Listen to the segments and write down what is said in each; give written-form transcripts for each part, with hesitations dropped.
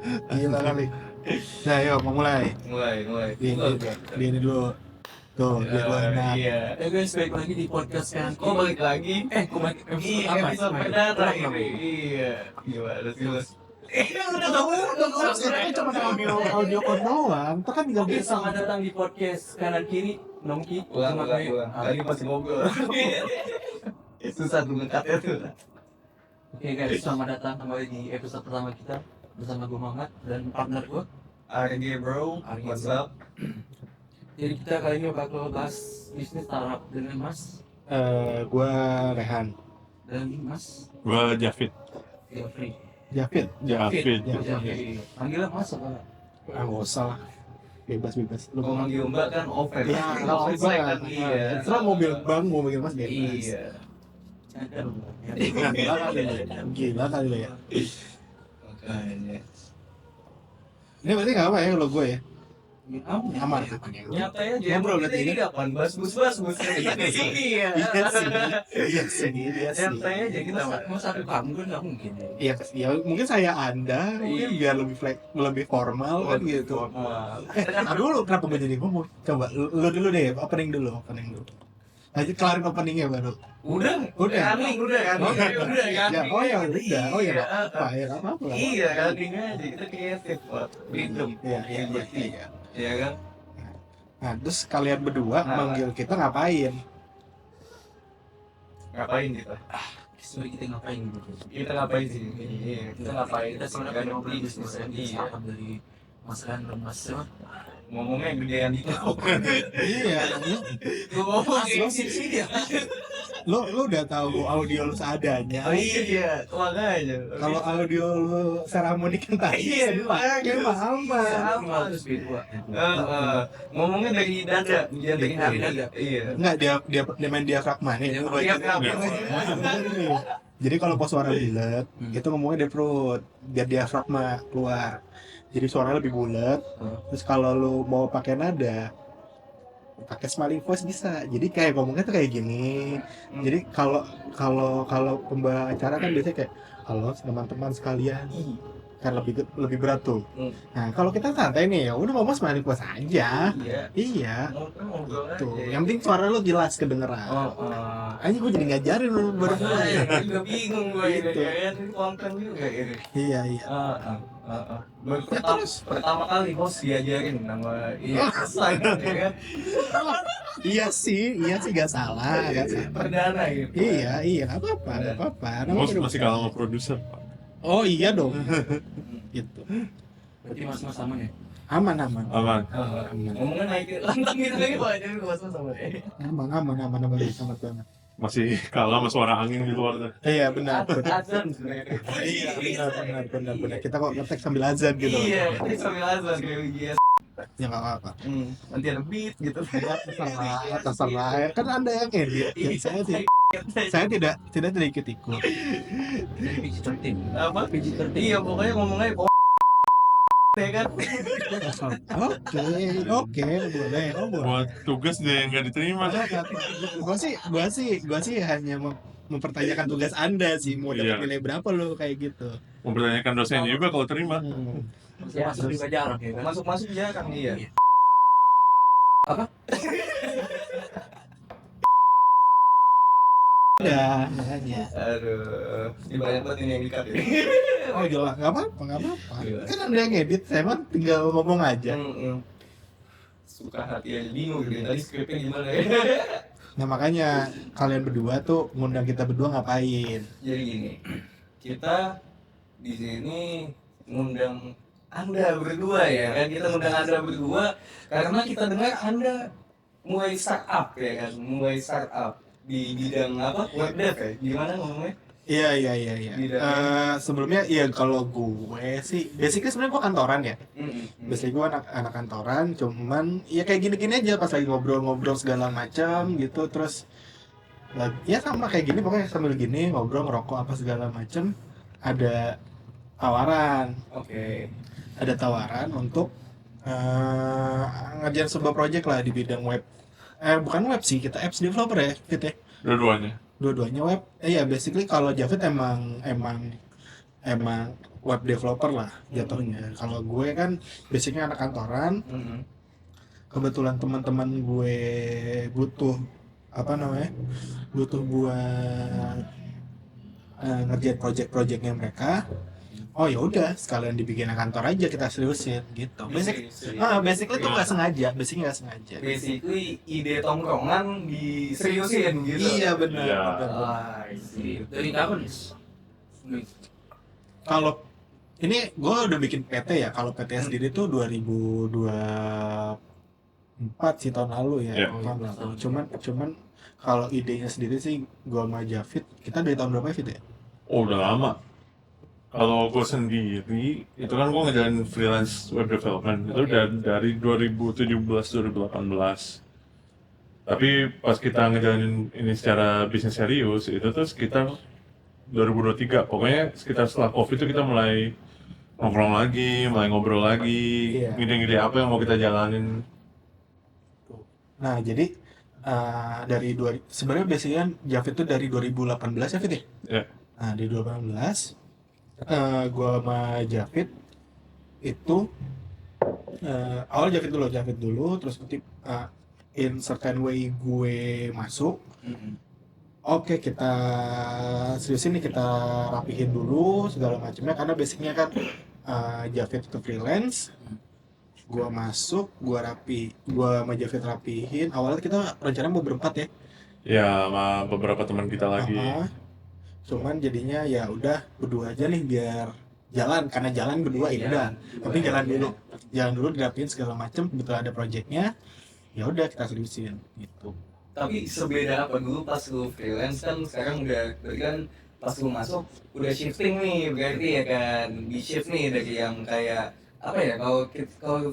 Gila kali. Nah, yuk mau mulai. Mulai. Di ini dulu. Tuh, biar lo enak. Iya. Guys, balik lagi di podcast kan. Kok balik lagi? Kok balik episode Iya, apa? episode perdana ini. Iya. Gimana sih, Mas? Udah sekarang cuma audio call doang. Itu kan tinggal Oke, bisa. selamat datang di podcast kanan kiri Nongki. Ulang. Tadi masih ngobrol. Susah tuh ngekatnya tuh. Oke guys, selamat datang kembali di episode pertama kita bersama gue Muhammad dan partner gue. RG bro, what's up? Jadi kita kali ini bakal bahas bisnis startup dengan Mas Gua Rehan. dan Mas Gua Javid. Jeffrey. Javid. Panggilnya Mas apa? Nggak usah lah. Bebas. Lu mau manggil Mbak kan over. Iya, nggak Over usah. kan, iya. Terus mobil bang, mau bikin mas bebas. Iya. Gila kali lo ya. Makanya. Ini berarti nggak apa ya kalau gue ya? Aman. Nyatai aja. Ngobrol Kita berarti ini ini. kapan? Bas. Iya. Iya sih. Nyatai aja kita. Mas aku kamu kan nggak mungkin ya. Iya, mungkin saya Anda mungkin biar lebih formal kan gitu. Dulu kenapa gue jadi ngomong? Coba lu dulu deh, opening dulu. Nanti kelarin openingnya baru. Udah. Kaning. Udah. Ya, oh ya, apa ya, nggak apa-apa. Iya, kaning aja. Kita kreatif, Pak. Random. Iya. Iya kan? Nah, terus kalian berdua manggil kita ngapain? Ngapain kita? Sebenarnya kita ngapain gitu? Kita ngapain sih? Iya, kita ngapain? Kita sebenarnya pengen ngobrol bisnis startup dari Mas Ran dan Mas siapa? Ngomongnya gedean itu. Iya, Gue ngomong sih dia. lu udah tahu audio lu seadanya. Oh iya, makanya. Kalau audio lu seremoni kan tadi, Iya, dia paham pak. 500 B2. Ngomongnya dari dada, dia dari dada. Iya. Enggak, dia main diafragma nih. Jadi kalau pas suara bulat, itu ngomongnya dari perut, biar diafragma keluar. Jadi suaranya lebih bulat. Terus kalau lu mau pakai nada, pakai smiling voice bisa. Jadi kayak ngomongnya tuh kayak gini. Jadi kalau pembawa acara kan biasanya kayak halo teman-teman sekalian. Kan lebih berat tuh. Nah, kalau kita santai nih ya udah ngomong smiling voice aja. Iya. Ngobrol Tuh, aja. yang penting suara lu jelas kedengeran. Aja gue jadi ngajarin lu baru mulai. Juga bingung gue ini, Gitu. kan konten juga ini. Iya. Baru pertama kali bos diajarin nama Hasan ya kan. Iya sih gak salah. Perdana gitu. Iya, nggak apa-apa. Bos masih kalah sama produser, Pak. Oh iya dong. Gitu. Berarti mas-mas sama ya? Aman. Aman. Ngomongnya naik lantang gitu lagi Pak, jadi gue sama dia. Aman banget. Masih kalah sama suara angin di luar tuh. Iya benar. Azan sebenarnya. Iya benar. Kita kok ngetek sambil azan gitu. Iya, ini sambil azan kayak GS. Ya nggak apa-apa. Nanti ada beat gitu. Terserah. Kan Anda yang edit. Saya tidak ikut. Dari PG-13. Apa? PG-13. Iya, pokoknya ngomongnya ya kan. Oke, boleh. Buat tugas dia yang nggak diterima. Gua sih hanya mempertanyakan tugas Anda sih, mau dapat Iya. nilai berapa lo kayak gitu. Mempertanyakan dosennya juga kalau terima. Masuk juga jarang ya kan? Masuk jarang iya. Udah, makanya. Aduh, ini banyak banget ini yang dikat ya. Oh jelas, nggak apa-apa. Kan Anda yang edit, saya mah tinggal ngomong aja. Suka hati aja bingung gitu. Tadi skripnya gimana ya? Nah makanya kalian berdua tuh ngundang kita berdua ngapain? Jadi gini, kita di sini ngundang Anda berdua ya kan, kita ngundang Anda berdua karena kita dengar Anda mulai startup ya kan, di bidang apa? Web dev ya? Gimana ngomongnya? Iya. Bidangnya. Sebelumnya iya kalau gue sih, basically sebenarnya gue kantoran ya. Basically gue anak kantoran, cuman ya kayak gini-gini aja pas lagi ngobrol-ngobrol segala macam gitu, terus ya sama kayak gini pokoknya sambil gini ngobrol ngerokok apa segala macam ada tawaran. Oke. Ada tawaran untuk ngerjain sebuah project lah di bidang web. Bukan web sih, kita apps developer ya, Fit ya. Dua-duanya. Dua-duanya web. Ya basically kalau Javid emang web developer lah jatuhnya. Kalau gue kan basicnya anak kantoran, kebetulan teman-teman gue butuh apa namanya, butuh buat ngerjain project-projectnya mereka. Oh ya udah, sekalian dibikin kantor aja, kita seriusin gitu. Basically tuh nggak sengaja, basicnya nggak sengaja. Basically ide tongkrongan diseriusin gitu. Iya benar. Iya. Ah, I see. Dari kapan nih? Kalau ini gue udah bikin PT ya. Kalau PT sendiri tuh 2024 sih, tahun lalu ya. Iya. Tahun lalu. Cuman kalau idenya sendiri sih gue sama Javid, kita dari tahun berapa ya, Fit ya? Oh, udah lama. Kalau gue sendiri, itu kan gue ngejalanin freelance web development itu dari 2017-2018. Tapi pas kita ngejalanin ini secara bisnis serius, itu tuh sekitar 2023. Pokoknya sekitar setelah COVID itu kita mulai nongkrong lagi, mulai ngobrol lagi, Iya. ide-ide apa yang mau kita jalanin. Nah jadi sebenarnya biasanya Javid tuh dari 2018 ya, Fit ya? Ya. Nah di 2018 gue sama Javid itu awal Javid dulu terus nanti in certain way gue masuk. Oke, kita seriusin nih, kita rapihin dulu segala macamnya karena basicnya kan Javid itu freelance, gue masuk, gue sama Javid rapihin. Awalnya kita rencananya mau berempat ya. Ya, sama beberapa teman kita lagi. Cuman jadinya ya udah berdua aja nih biar jalan, karena jalan berdua ya udah. Tapi jalan dulu dirapiin segala macam, kebetulan ada projectnya, ya udah kita seriusin gitu. Tapi sebeda apa dulu pas lu freelance kan sekarang udah berarti kan pas lu masuk udah shifting nih berarti ya kan, di shift nih dari yang kayak apa ya, kalau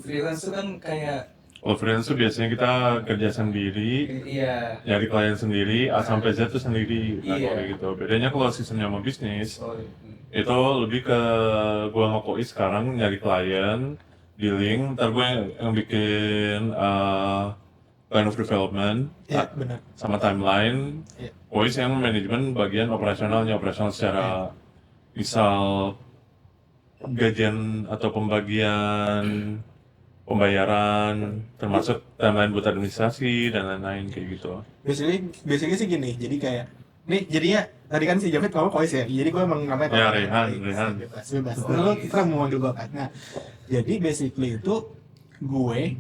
freelance tuh kan kayak Kalau freelance tuh biasanya kita kerja sendiri, iya nyari klien sendiri, A sampai Z tuh sendiri, nah, Iya. kayak gitu. Bedanya kalau sistemnya sama bisnis, oh, itu lebih ke gua sama Koi sekarang nyari klien, dealing, ntar gue yang bikin plan of development, Ya benar. sama timeline. Iya. Koi yang manajemen bagian operasionalnya, operasional secara misal gajian atau pembayaran, termasuk timeline buat administrasi dan lain-lain kayak gitu. Basically sih gini, jadi kayak nih jadinya tadi kan si Javid ngomong Kois ya, jadi gue emang namanya Ya, Kois. Rehan. Bebas. Lalu kita mau manggil gue kan. Nah, jadi basically itu gue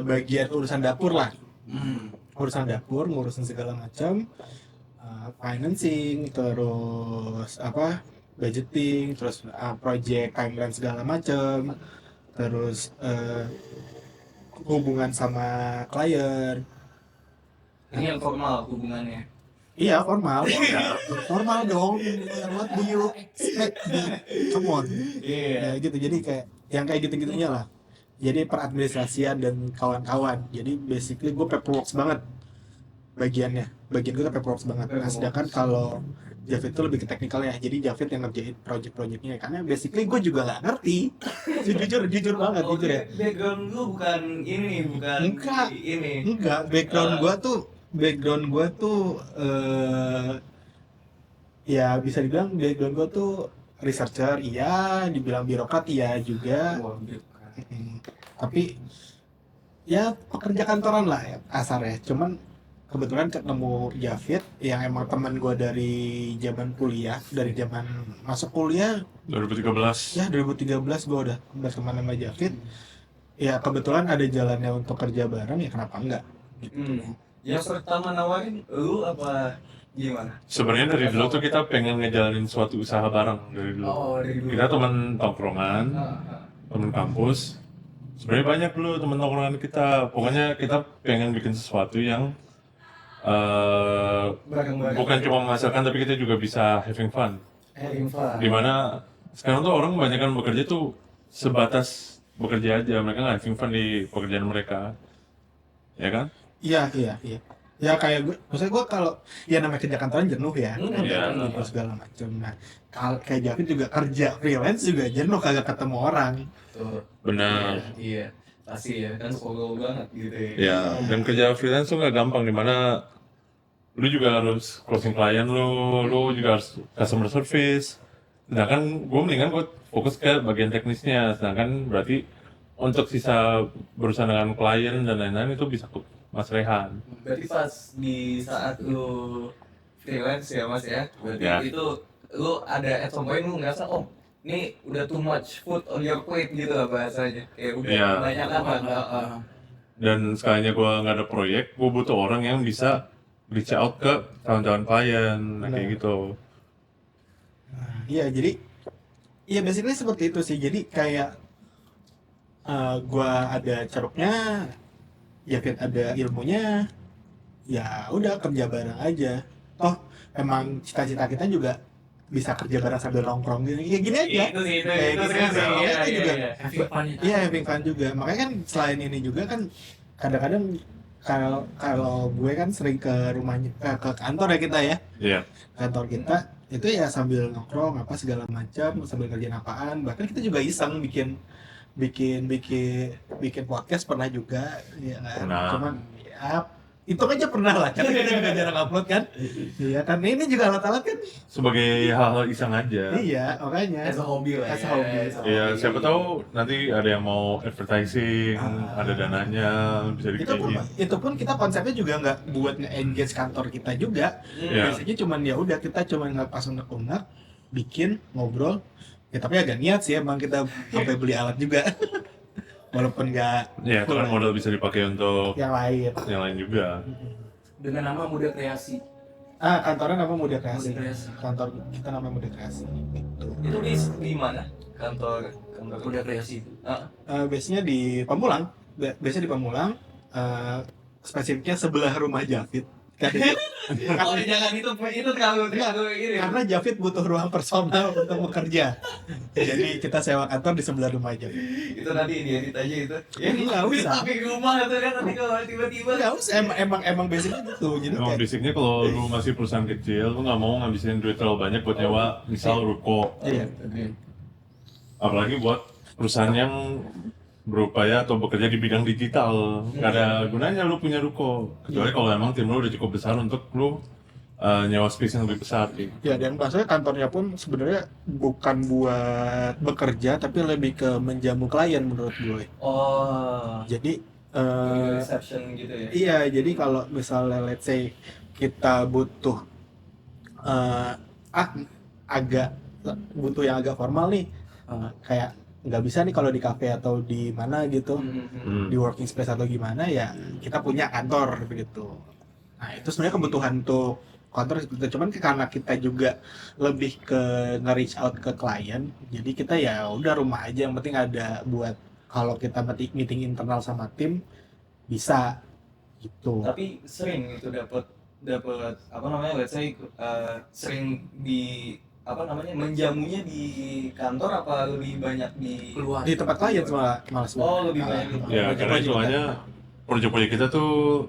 bagian urusan dapur lah, urusan dapur, ngurusin segala macam, financing, terus budgeting, terus project timeline segala macam, terus hubungan sama klien. ini yang formal hubungannya. Iya formal dong. What do you expect? Come on. Ya gitu, jadi kayak gitu-gitunya lah. Jadi peradministrasian dan kawan-kawan. Jadi basically gue paperwork banget bagian gue paperwork banget. Nah sedangkan kalau Javid itu lebih ke teknikal ya. Jadi Javid yang ngerjain project-projectnya, karena basically gue juga nggak ngerti. jujur banget, jujur ya. Background lu bukan ini, bukan Enggak. ini. Enggak, background gue tuh ya bisa dibilang background gue tuh researcher, iya, dibilang birokrat, iya juga. Wah, gitu kan. Tapi ya pekerja kantoran lah ya asarnya. Cuman kebetulan ketemu Javid yang emang teman gue dari zaman kuliah, dari zaman masuk kuliah 2013. ya 2013 gue udah berteman sama Javid. Ya kebetulan ada jalannya untuk kerja bareng, ya kenapa enggak gitu. Yang pertama nawarin lu apa gimana? Sebenarnya dari dulu tuh kita pengen ngejalanin suatu usaha bareng dari dulu. Dari dulu. Kita teman tongkrongan, teman kampus. Sebenarnya banyak dulu teman tongkrongan kita. Pokoknya kita pengen bikin sesuatu yang Bareng-bareng. bukan cuma menghasilkan, tapi kita juga bisa having fun. Info. Dimana sekarang tuh orang kebanyakan bekerja tuh sebatas bekerja aja, mereka nggak having fun di pekerjaan mereka, ya kan? Iya. Ya kayak gue, maksudnya gue kalau ya namanya kerja kantoran jenuh ya, Iya. gitu segala macam. Nah, kayak Javid juga kerja freelance juga jenuh, kagak ketemu orang. Tuh. Benar. Iya. Pasti ya, kan solo banget gitu ya. Ya, dan kerja freelance tuh nggak gampang, dimana lu juga harus closing klien lu juga harus customer service, Sedangkan gue mendingan gue fokus ke bagian teknisnya, sedangkan berarti untuk sisa berurusan dengan klien dan lain-lain itu bisa ke Mas Rehan. Berarti pas di saat lu freelance ya Mas ya, berarti Ya. itu lu ada at some point lu ngerasa oh ini udah too much food on your plate gitu lah bahasanya, kayak udah Iya. banyak amat. Dan sekalinya gue nggak ada proyek, gue butuh orang yang bisa reach out ke calon-calon klien, kayak gitu. Iya, jadi iya basically seperti itu sih. Jadi kayak gua ada ceruknya, Javit ada ilmunya, ya udah kerja bareng aja. Toh emang cita-cita kita juga bisa kerja bareng sambil nongkrong gini, ya gini aja. Itu sih, Kayak itu gitu sih, sih. iya, Itu iya, juga. iya. Having fun itu. Iya, having fun juga. Makanya kan selain ini juga kan kadang-kadang kalau gue kan sering ke rumahnya ke kantor ya kita ya. Iya. Kantor kita itu ya sambil nongkrong apa segala macam, sambil kerjaan apaan. Bahkan kita juga iseng bikin podcast pernah juga ya kan. Pernah. Cuman ya itu aja pernah lah, karena kita juga jarang upload kan. Iya kan, ini juga alat-alat kan. Sebagai hal-hal iseng aja. Iya, makanya. As a hobby lah As a ya. hobby. Iya, siapa tahu nanti ada yang mau advertising, ada dananya, bisa dibikin. Itu pun kita konsepnya juga nggak buat nge-engage kantor kita juga. Iya. Biasanya cuman ya udah kita cuman ngelepas unek-unek, bikin ngobrol. Ya tapi agak niat sih emang kita sampai beli alat juga. Walaupun nggak Iya, itu kan modal bisa dipakai untuk yang lain. yang lain juga. Dengan nama Muda Kreasi. Kantornya nama Muda Kreasi. Muda Kreasi. Kantor kita nama Muda Kreasi. Gitu. Itu di mana? Kantor Muda Kreasi itu. Biasanya di Pamulang. Biasanya di Pamulang. Spesifiknya sebelah rumah Javit. Oh jangan itu terlalu ini. Karena Javit butuh ruang personal untuk bekerja. Jadi kita sewa kantor di sebelah rumah Javit. Itu nanti diedit aja itu. Ya, nggak usah. Tapi rumah itu kan nanti kalau tiba-tiba. Nggak usah, emang basicnya gitu. Jadi Emang kayak, basicnya kalau lu masih perusahaan kecil, lu nggak mau ngabisin duit terlalu banyak buat nyewa, misal ruko. iya. Apalagi buat perusahaan yang berupaya atau bekerja di bidang digital, nggak ada gunanya lu punya ruko. Kecuali kalau emang tim lu udah cukup besar untuk lu nyewa space yang lebih besar gitu. Ya, dan maksudnya kantornya pun sebenarnya bukan buat bekerja, tapi lebih ke menjamu klien menurut gue. Oh. Jadi Reception gitu ya. iya, jadi kalau misalnya let's say kita butuh agak butuh yang agak formal nih, kayak nggak bisa nih kalau di cafe atau di mana gitu, di working space atau gimana ya kita punya kantor begitu. Nah itu sebenarnya kebutuhan untuk kantor seperti itu. Cuman karena kita juga lebih ke nge-reach out ke klien, jadi kita ya udah rumah aja, yang penting ada buat kalau kita meeting internal sama tim bisa gitu. Tapi sering itu dapat apa namanya, let's say sering di apa namanya menjamunya di kantor apa lebih banyak di Keluar. Di tempat klien malah Oh, lebih banyak gitu. Ya, karena hitungannya proyek-proyek kita tuh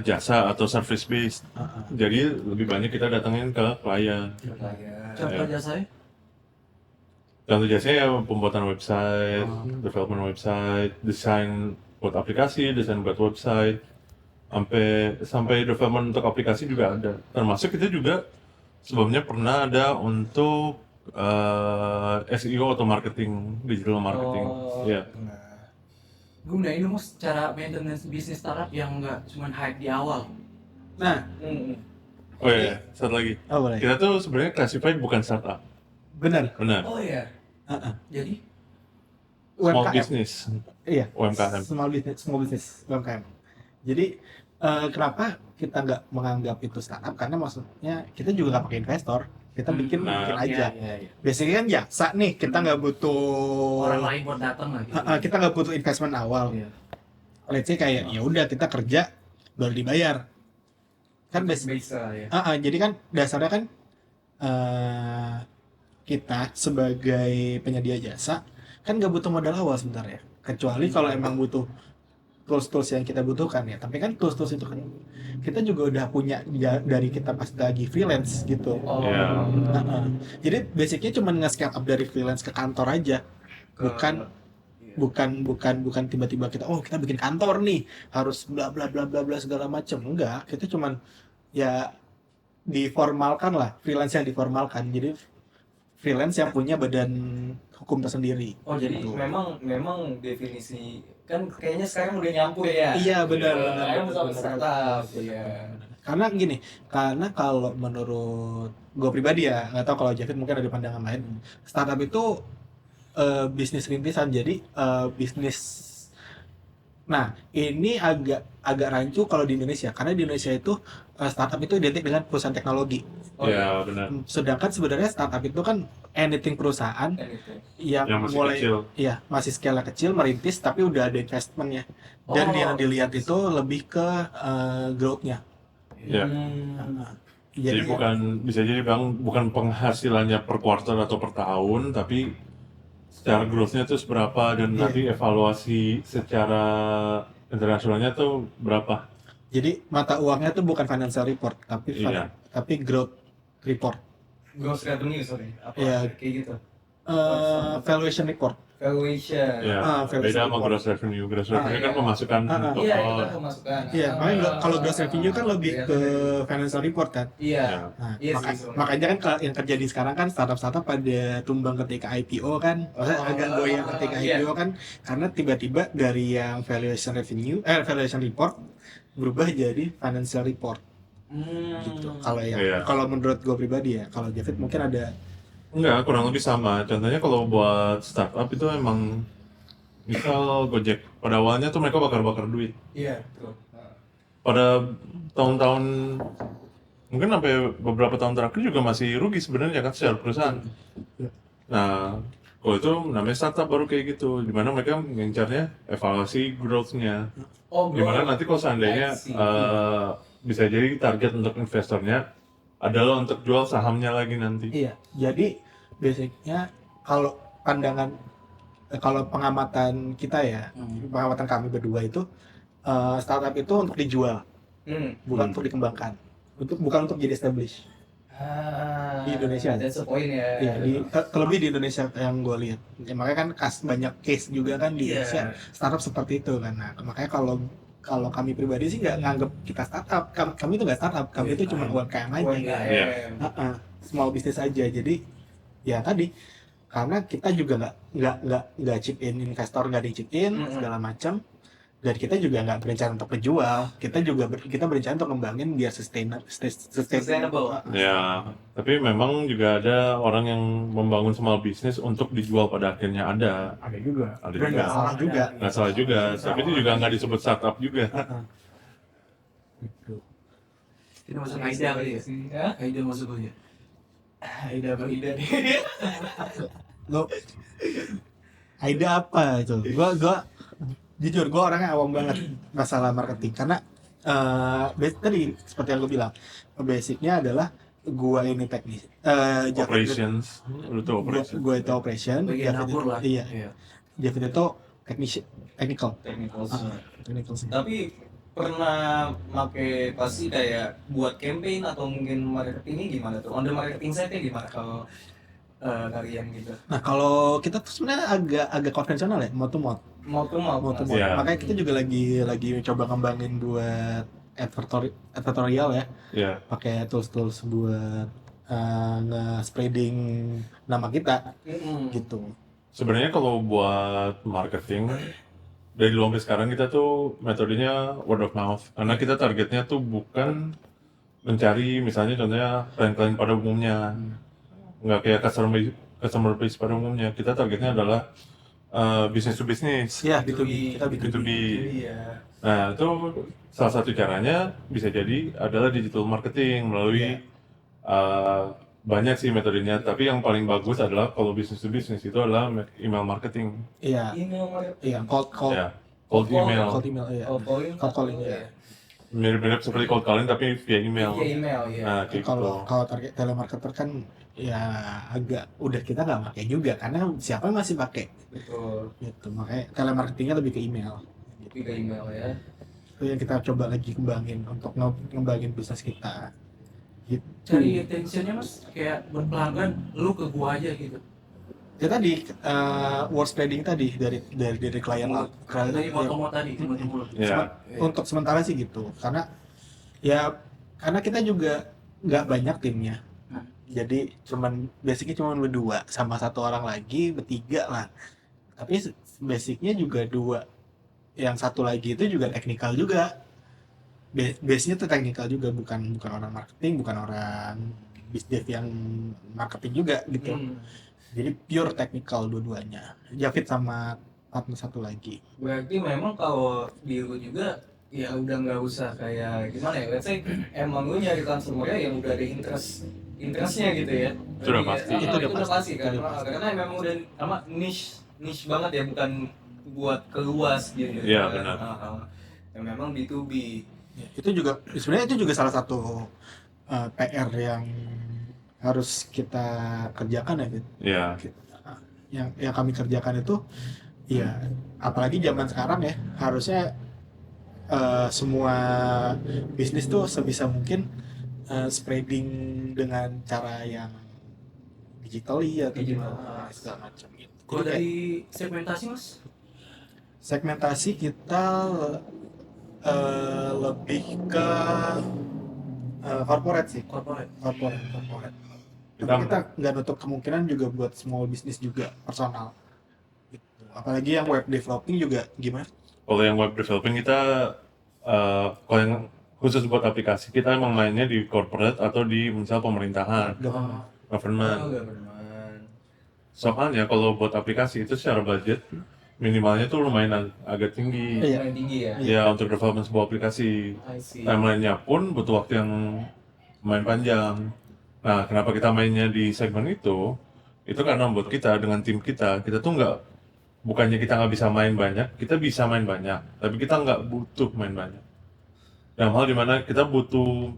jasa atau service based. Jadi lebih banyak kita datangin ke klien. Contoh jasanya? Contoh jasanya ya pembuatan website, development website, desain buat aplikasi, desain buat website, sampai development untuk aplikasi juga ada. Termasuk kita juga sebelumnya pernah ada untuk SEO atau marketing, digital marketing. Oh. Ya. Gunain dong Mas cara maintenance bisnis startup yang nggak cuma hype di awal. Nah, Oh iya, satu lagi. boleh. Kita tuh sebenarnya classified bukan startup. Benar. Benar. Oh iya. Jadi Small UMKM. business. Iya. UMKM. Small business UMKM. Jadi kenapa kita nggak menganggap itu startup? Karena maksudnya kita juga nggak pakai investor, kita bikin aja. Biasanya kan jasa nih, kita nggak butuh orang lain buat datang lah gitu. kita nggak butuh investment awal. Iya. Let's say kayak ya udah kita kerja baru dibayar. Kan Bisa ya. jadi kan dasarnya kan kita sebagai penyedia jasa kan nggak butuh modal awal sebenarnya, kecuali kalau emang butuh tools yang kita butuhkan ya. Tapi kan tools itu kan kita juga udah punya dari kita pas lagi freelance gitu. Oh. Ya. Jadi basicnya cuma nge-scale up dari freelance ke kantor aja, bukan tiba-tiba kita kita bikin kantor nih harus bla bla bla bla bla segala macam. Enggak, kita cuman ya diformalkan lah, freelance yang diformalkan. Jadi freelance yang punya badan hukum tersendiri. Oh jadi Gitu. memang definisi kan kayaknya sekarang udah nyampur ya. Iya benar Iya. benar. Sekarang sama benar. startup ya. Karena gini, karena kalau menurut gue pribadi ya, nggak tahu kalau Javed mungkin ada pandangan lain. Startup itu bisnis rintisan, jadi bisnis. Nah, ini agak rancu kalau di Indonesia, karena di Indonesia itu startup itu identik dengan perusahaan teknologi. Oh Ya benar. Sedangkan sebenarnya startup itu kan anything perusahaan kan itu. yang Yang masih mulai kecil. iya masih skala kecil merintis tapi udah ada investmentnya dan Oh, yang dilihat itu lebih ke growth-nya. Ya. Nah, Jadi bukan bisa jadi bang bukan penghasilannya per quarter atau per tahun, tapi secara growth-nya tuh seberapa dan Iya. nanti evaluasi secara internasionalnya tuh berapa? jadi mata uangnya tuh bukan financial report tapi Iya. tapi growth report. Gross revenue sorry. Apa Iya. kayak gitu. Valuation report. Valuation. Ya, valuation beda sama report. gross revenue. Gross revenue iya. kan pemasukan untuk Iya itu kan pemasukan. Iya, makanya kalau gross Ah, revenue kan lebih ke financial report kan. Iya. ya. Nah, Iya sih, soalnya. makanya kan yang terjadi sekarang kan startup-startup pada tumbang ketika IPO kan, maksudnya agak goyang ketika iya. IPO kan, karena tiba-tiba dari yang valuation report berubah jadi financial report gitu. Iya. Kalau menurut gue pribadi ya, kalau Javed mungkin ada. Enggak, kurang lebih sama. Contohnya kalau buat startup itu emang misal Gojek pada awalnya tuh mereka bakar-bakar duit. Iya, betul. Pada tahun-tahun mungkin sampai beberapa tahun terakhir juga masih rugi sebenarnya kan secara perusahaan. Nah, kalau itu namanya startup baru kayak gitu, dimana mereka mengincarnya evaluasi growth-nya. Oh, Dimana nanti kalau seandainya I see. bisa jadi target untuk investornya adalah untuk jual sahamnya lagi nanti. Iya, jadi basicnya kalau kalau pengamatan kita ya, pengamatan kami berdua itu startup itu untuk dijual, bukan untuk dikembangkan, bukan untuk jadi established. Di Indonesia. That's the point ya. Iya, terlebih di Indonesia yang gue lihat. Ya, makanya kan banyak case juga kan di Iya. Indonesia startup seperti itu kan. Nah, makanya kalau kami pribadi sih nggak nganggap kita startup. Kami itu nggak startup, kami itu cuma UMKM aja. Iya. Small business aja. Jadi ya tadi karena kita juga nggak chip in investor, nggak di chip in segala macam. Dan kita juga nggak berencana untuk menjual, kita berencana untuk ngembangin biar sustainable. Ya, tapi memang juga ada orang yang membangun small business untuk dijual pada akhirnya ada. Ada juga. Ada Dan nggak juga. salah juga. Nggak salah juga, tapi itu juga nggak disebut startup juga. Ini masuk Aida kali ya? Ya? Aida masuk kali ya? Aida apa Ida nih? Lo Aida apa itu? Gua jujur gue orangnya awam banget masalah marketing karena tadi seperti yang gue bilang basicnya adalah gue ini teknis Operations, lu tuh operation. gue itu operation Bagian Javed dapur itu- lah. iya Javed itu technical Technical. technical sih. Tapi pernah make pasti kayak buat campaign atau mungkin marketingnya gimana tuh? On the marketing side-nya gimana kalau kalian gitu? Nah kalau kita tuh sebenarnya agak konvensional ya, mau tuh mau Iya. makanya kita juga lagi coba ngembangin buat advertorial ya, Ya, pakai tools buat nge-spreading nama kita gitu. sebenarnya kalau buat marketing dari dulu sampai sekarang kita tuh metodenya word of mouth. Karena kita targetnya tuh bukan mencari misalnya contohnya klien-klien pada umumnya, nggak kayak customer base pada umumnya. Kita targetnya adalah business to business. Ya B2B, kita B2B. Iya. Nah, itu salah satu caranya bisa jadi adalah digital marketing melalui banyak sih metodenya, tapi yang paling bagus adalah kalau business to business itu adalah email marketing. Iya, Email marketing. iya cold Ya, cold email. iya. Oh, calling. Cold calling, iya. Mirip-mirip seperti cold calling tapi via email. Via email ya. Nah, kayak gitu. Kalau target telemarketer kan ya agak udah kita nggak pakai juga karena siapa yang masih pakai Betul. gitu, makanya telemarketingnya lebih ke email. Via email ya. Itu yang kita coba lagi kembangin untuk ngembangin bisnis kita. Gitu. Cari attentionnya mas, kayak berpelanggan, lu ke gua aja gitu. Ya tadi word spreading tadi dari klien lah. Dari moto-moto tadi, timbul-timbul. Ya, Untuk sementara sih gitu, karena kita juga nggak banyak timnya. Jadi basicnya cuman berdua sama satu orang lagi, bertiga lah. Tapi basicnya juga dua. Yang satu lagi itu juga teknikal juga. Base-nya tuh teknikal juga, bukan bukan orang marketing, bukan orang bisdev yang marketing juga gitu. Jadi pure teknikal dua-duanya. Javid sama partner satu lagi. Berarti memang kalau di lu juga ya udah nggak usah kayak gimana ya, let's say emang lu nyari customer yang udah ada interestnya gitu ya. Itu udah Jadi, pasti. itu udah pasti kan. Itu udah pasti. Karena memang udah niche banget ya, bukan buat keluas gitu. Iya, kan. benar. Yang memang B2B. Ya, itu juga sebenarnya itu juga salah satu PR yang harus kita kerjakan ya, Fit. Iya. Yang kami kerjakan itu ya, apalagi zaman sekarang ya, harusnya semua bisnis tuh sebisa mungkin spreading dengan cara yang digitally atau gimana segala macam gitu. Kalau Jadi kayak dari segmentasi mas? segmentasi kita lebih ke corporate sih, Corporate. corporate. Tapi Kita- kita nggak nutup kemungkinan juga buat small business juga, personal. Gitu. Apalagi yang web developing juga gimana? Kalau yang web developing kita, kalau yang khusus buat aplikasi kita emang mainnya di corporate atau di misal pemerintahan, government. Government. Soalnya kalau buat aplikasi itu secara budget minimalnya tuh lumayan agak tinggi. Iya. Yang tinggi ya. Ya untuk development sebuah aplikasi. I see. Timelinenya pun butuh waktu yang lumayan panjang. Nah, kenapa kita mainnya di segmen itu karena buat kita dengan tim kita tuh bukannya kita nggak bisa main banyak, kita bisa main banyak, tapi kita nggak butuh main banyak. Dalam hal dimana kita butuh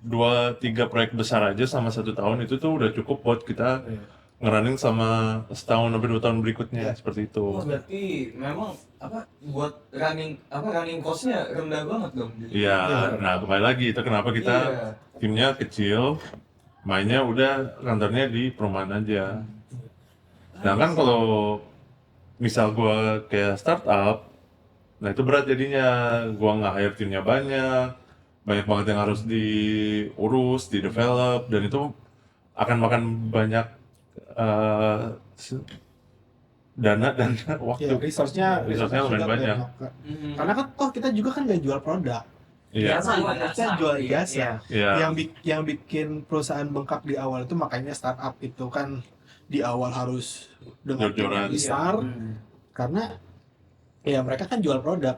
2-3 proyek besar aja sama 1 tahun itu tuh udah cukup buat kita ngerunning sama setahun sampai 2 tahun berikutnya, seperti itu. Oh, berarti memang buat running cost-nya rendah banget dong. Iya, nah kembali lagi itu kenapa kita Iya. timnya kecil, mainnya udah kantornya di perumahan aja. Sedangkan kalau misal gua kayak startup, nah itu berat jadinya. Gua nggak hire timnya banyak banget yang harus diurus, di develop, dan itu akan makan banyak dana dan waktu. Ya, resource-nya Resource-nya lumayan juga banyak. Karena kan toh kita juga kan nggak jual produk. Iya, Kita jual jasa. iya, Yang bikin perusahaan bengkak di awal itu, makanya startup itu kan di awal harus dengan tim Jor-joran. yang besar, karena ya mereka kan jual produk.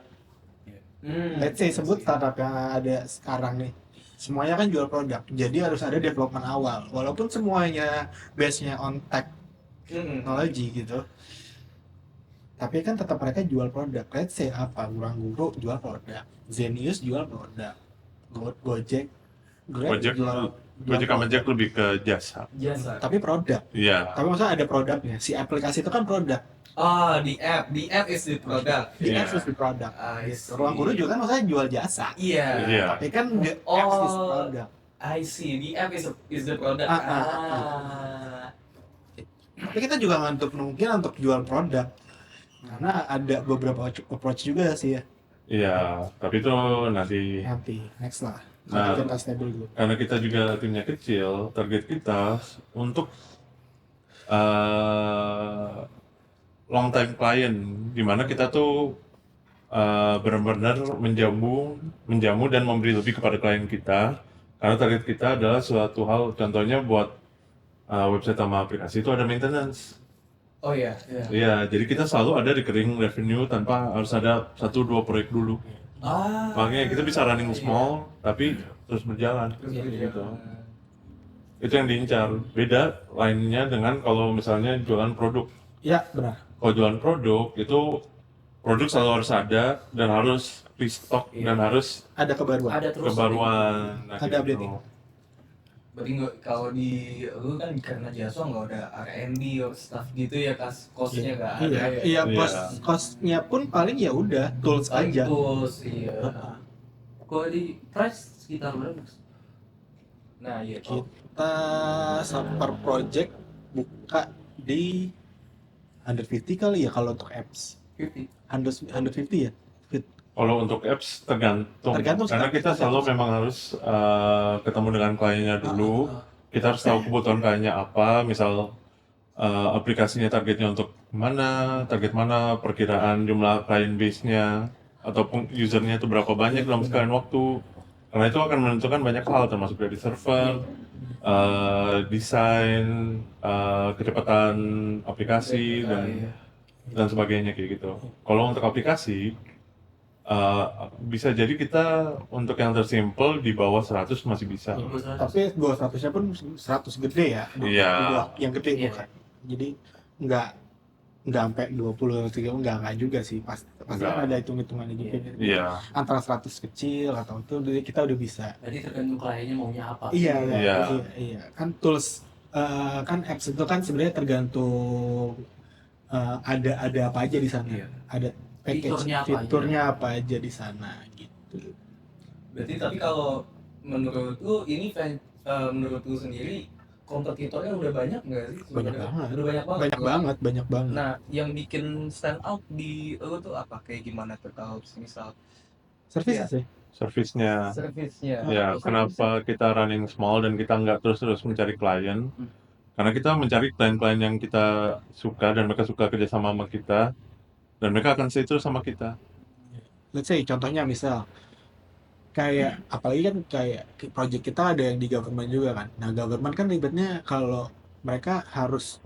Let's say sebut startup yang ada sekarang nih, semuanya kan jual produk, jadi harus ada development awal, walaupun semuanya base-nya on tech technology gitu, tapi kan tetap mereka jual produk. Let's say Ruang Guru jual produk, Zenius jual produk, Gojek Grab Gojek jual sama Jack lebih ke jasa. Jasa. tapi produk. Iya, Tapi maksudnya ada produknya, si aplikasi itu kan produk, Oh, the app is the product. di Iya. apps is the product. I Gitu. see. Ruang Guru juga kan maksudnya jual jasa, Iya. Iya. tapi kan the apps is Oh. product. I see. The app is the product. Tapi kita juga nggak untuk mungkin untuk jual produk, karena ada beberapa approach juga sih ya. iya, tapi itu nanti. Nanti next lah, Nah. kalau kita stable dulu. Karena kita juga timnya kecil, target kita untuk long time client, dimana kita tuh benar-benar menjamu dan memberi lebih kepada klien kita. Karena target kita adalah suatu hal, contohnya buat website sama aplikasi itu ada maintenance. Oh iya. Iya, jadi kita selalu ada recurring revenue tanpa harus ada 1-2 proyek dulu. Makanya kita bisa running small tapi terus berjalan. Gitu. Itu yang diincar. Beda lainnya dengan kalau misalnya jualan produk. Ya benar. Kalau jualan produk itu produk selalu harus ada dan harus restock dan harus Ada kebaruan. Ada terus. kebaruan. Nah, Ada gitu. updating. Berarti kalau di lu kan karena jasa nggak ada R&D or stuff gitu ya, cost-nya nggak ada. Iya, ya. iya, Iya. cost-nya pun paling ya udah tools Paling aja. tools, iya. Kalau di price sekitar berapa mas? Nah, iya. Kita per project buka di 150 kali ya kalau untuk apps. 50. 150 ya. Kalau untuk apps tergantung, Tergantung karena sekarang kita kita selalu tergantung. memang harus ketemu dengan kliennya dulu kita harus tahu kebutuhan kliennya apa, misal aplikasinya targetnya untuk mana, target mana, perkiraan jumlah client base-nya, atau usernya itu berapa banyak dalam sekalian waktu. Karena itu akan menentukan banyak hal, termasuk dari server, desain, kecepatan aplikasi, dan sebagainya kayak gitu. Kalau untuk aplikasi, bisa jadi kita untuk yang tersimpel di bawah 100 masih bisa. Tapi gua 100-nya pun 100 gede ya. Iya. Yang gede Iya. bukan. Jadi nggak sampai 20 atau 30, nggak juga sih, pasti Nggak. ada hitung-hitungannya juga. Iya. Antara 100 kecil atau itu kita udah bisa. Jadi tergantung kliennya maunya apa. Iya, Iya. kan tools, kan apps itu kan sebenarnya tergantung ada apa aja di sana. Iya. Ada package Fiturnya apa aja. fiturnya apa aja di sana gitu. Berarti tapi kalau menurut lu ini menurut lu sendiri kompetitornya udah banyak nggak sih? Banyak sebenarnya? banget. Udah banyak banget. Banyak banget. Nah, yang bikin stand out di lu tuh apa? Kayak gimana tuh kalau misal Service iya. sih. Servisnya. servisnya? Ya, kenapa kita running small dan kita nggak terus-terus mencari klien? Karena kita mencari klien-klien yang kita suka dan mereka suka kerja sama kita, dan mereka akan stay terus sama kita. Let's say contohnya misal kayak apalagi kan kayak project kita ada yang di government juga kan. Nah, government kan ribetnya kalau mereka harus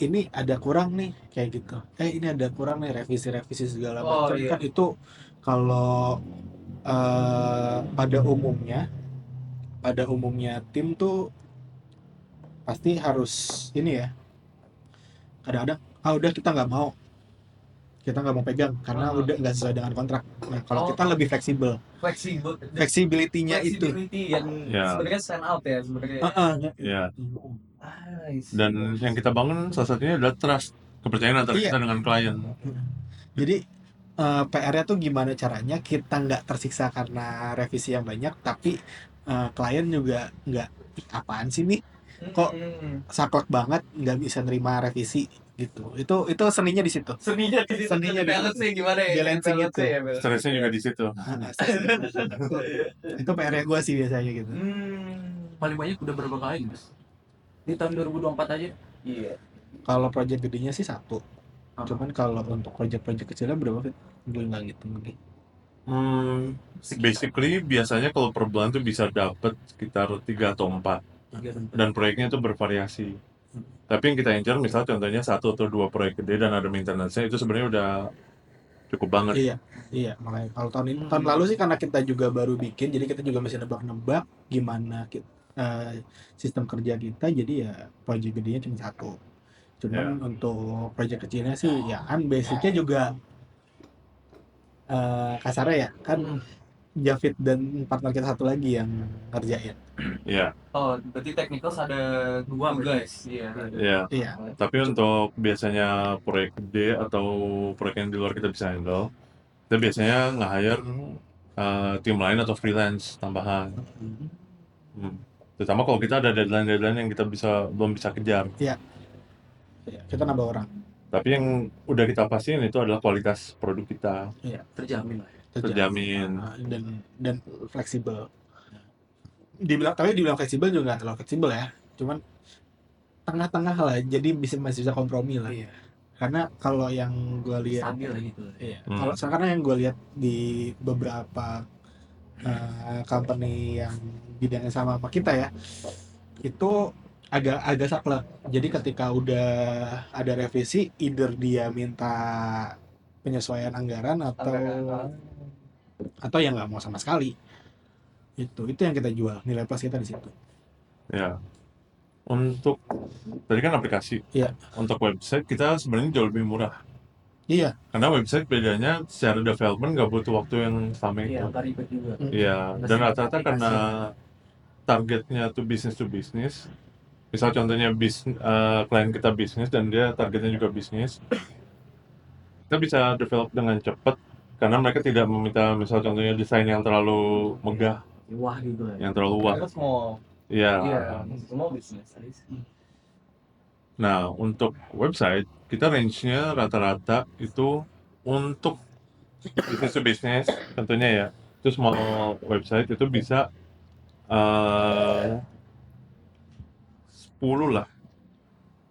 ini ada kurang nih kayak gitu. Ini ada kurang nih revisi segala Oh, macam iya. kan itu kalau pada umumnya tim tuh pasti harus ini ya. Kadang-kadang udah kita nggak mau pegang karena udah nggak sesuai dengan kontrak. Nah, kalau kita lebih fleksibel. Flexibility-nya itu. Flexibility yang Ya. sebenarnya stand out ya sebenarnya. Ya. I see. Dan yang kita bangun salah satunya adalah trust, kepercayaan antara Iya. kita dengan klien. Jadi PR-nya tuh gimana caranya kita nggak tersiksa karena revisi yang banyak, tapi klien juga nggak apaan sih nih, kok saklek banget nggak bisa nerima revisi gitu. Itu seninya di situ. Seninya di situ. Seninya di Balance gimana ya? balancing Balance itu. ya, balance. Stresnya juga di situ. Itu PR-nya gue sih biasanya gitu. Paling banyak udah berapa kali Mas? Di tahun 2024 aja. Iya. Kalau project gedenya sih satu. Cuman kalau untuk project-project kecilnya berapa Fit? Gue nggak gitu lagi. Basically biasanya kalau per bulan tuh bisa dapat sekitar 3 atau 4, dan proyeknya itu bervariasi. Tapi yang kita incar misal contohnya 1 atau 2 proyek gede dan ada maintenance-nya, itu sebenarnya udah cukup banget. Iya, makanya kalau tahun lalu sih karena kita juga baru bikin, jadi kita juga masih nebak-nebak gimana sistem kerja kita, jadi ya project gedenya cuma satu. Cuman untuk project kecilnya sih ya kan basicnya juga kasarnya ya kan Javid dan partner kita satu lagi yang ngerjain. Iya. Oh, berarti technicals ada dua guys. Iya. Iya. Tapi untuk biasanya proyek gede atau proyek yang di luar kita bisa handle, kita biasanya nge-hire tim lain atau freelance tambahan. Terutama kalau kita ada deadline yang kita belum bisa kejar. Iya, kita nambah orang. Tapi yang udah kita pastiin itu adalah kualitas produk kita. Iya, Terjamin lah. Terjamin. Dan fleksibel. Dibilang fleksibel juga nggak terlalu fleksibel ya. Cuman tengah-tengah lah, jadi masih bisa kompromi lah. Iya. Karena kalau yang gue lihat Stabil lah gitu. Iya. Karena yang gue lihat di beberapa company yang bidangnya sama kita ya, itu agak saklek. Jadi ketika udah ada revisi, either dia minta penyesuaian anggaran atau yang nggak mau sama sekali. Itu yang kita jual, nilai plus kita di situ. Ya. Untuk tadi kan aplikasi. Iya. Untuk website kita sebenarnya jauh lebih murah. Iya. Karena website bedanya secara development nggak butuh waktu yang sama itu. Iya, nggak ribet juga. Iya. Dan rata-rata karena targetnya tuh business to business. Misal contohnya klien kita bisnis dan dia targetnya juga bisnis, kita bisa develop dengan cepat karena mereka tidak meminta misal contohnya desain yang terlalu megah, Wah gitu lah. yang terlalu wah. Kita small. Iya. Small business. Nah, untuk website kita range-nya rata-rata itu untuk business to business tentunya ya. Itu small website itu bisa 10 lah.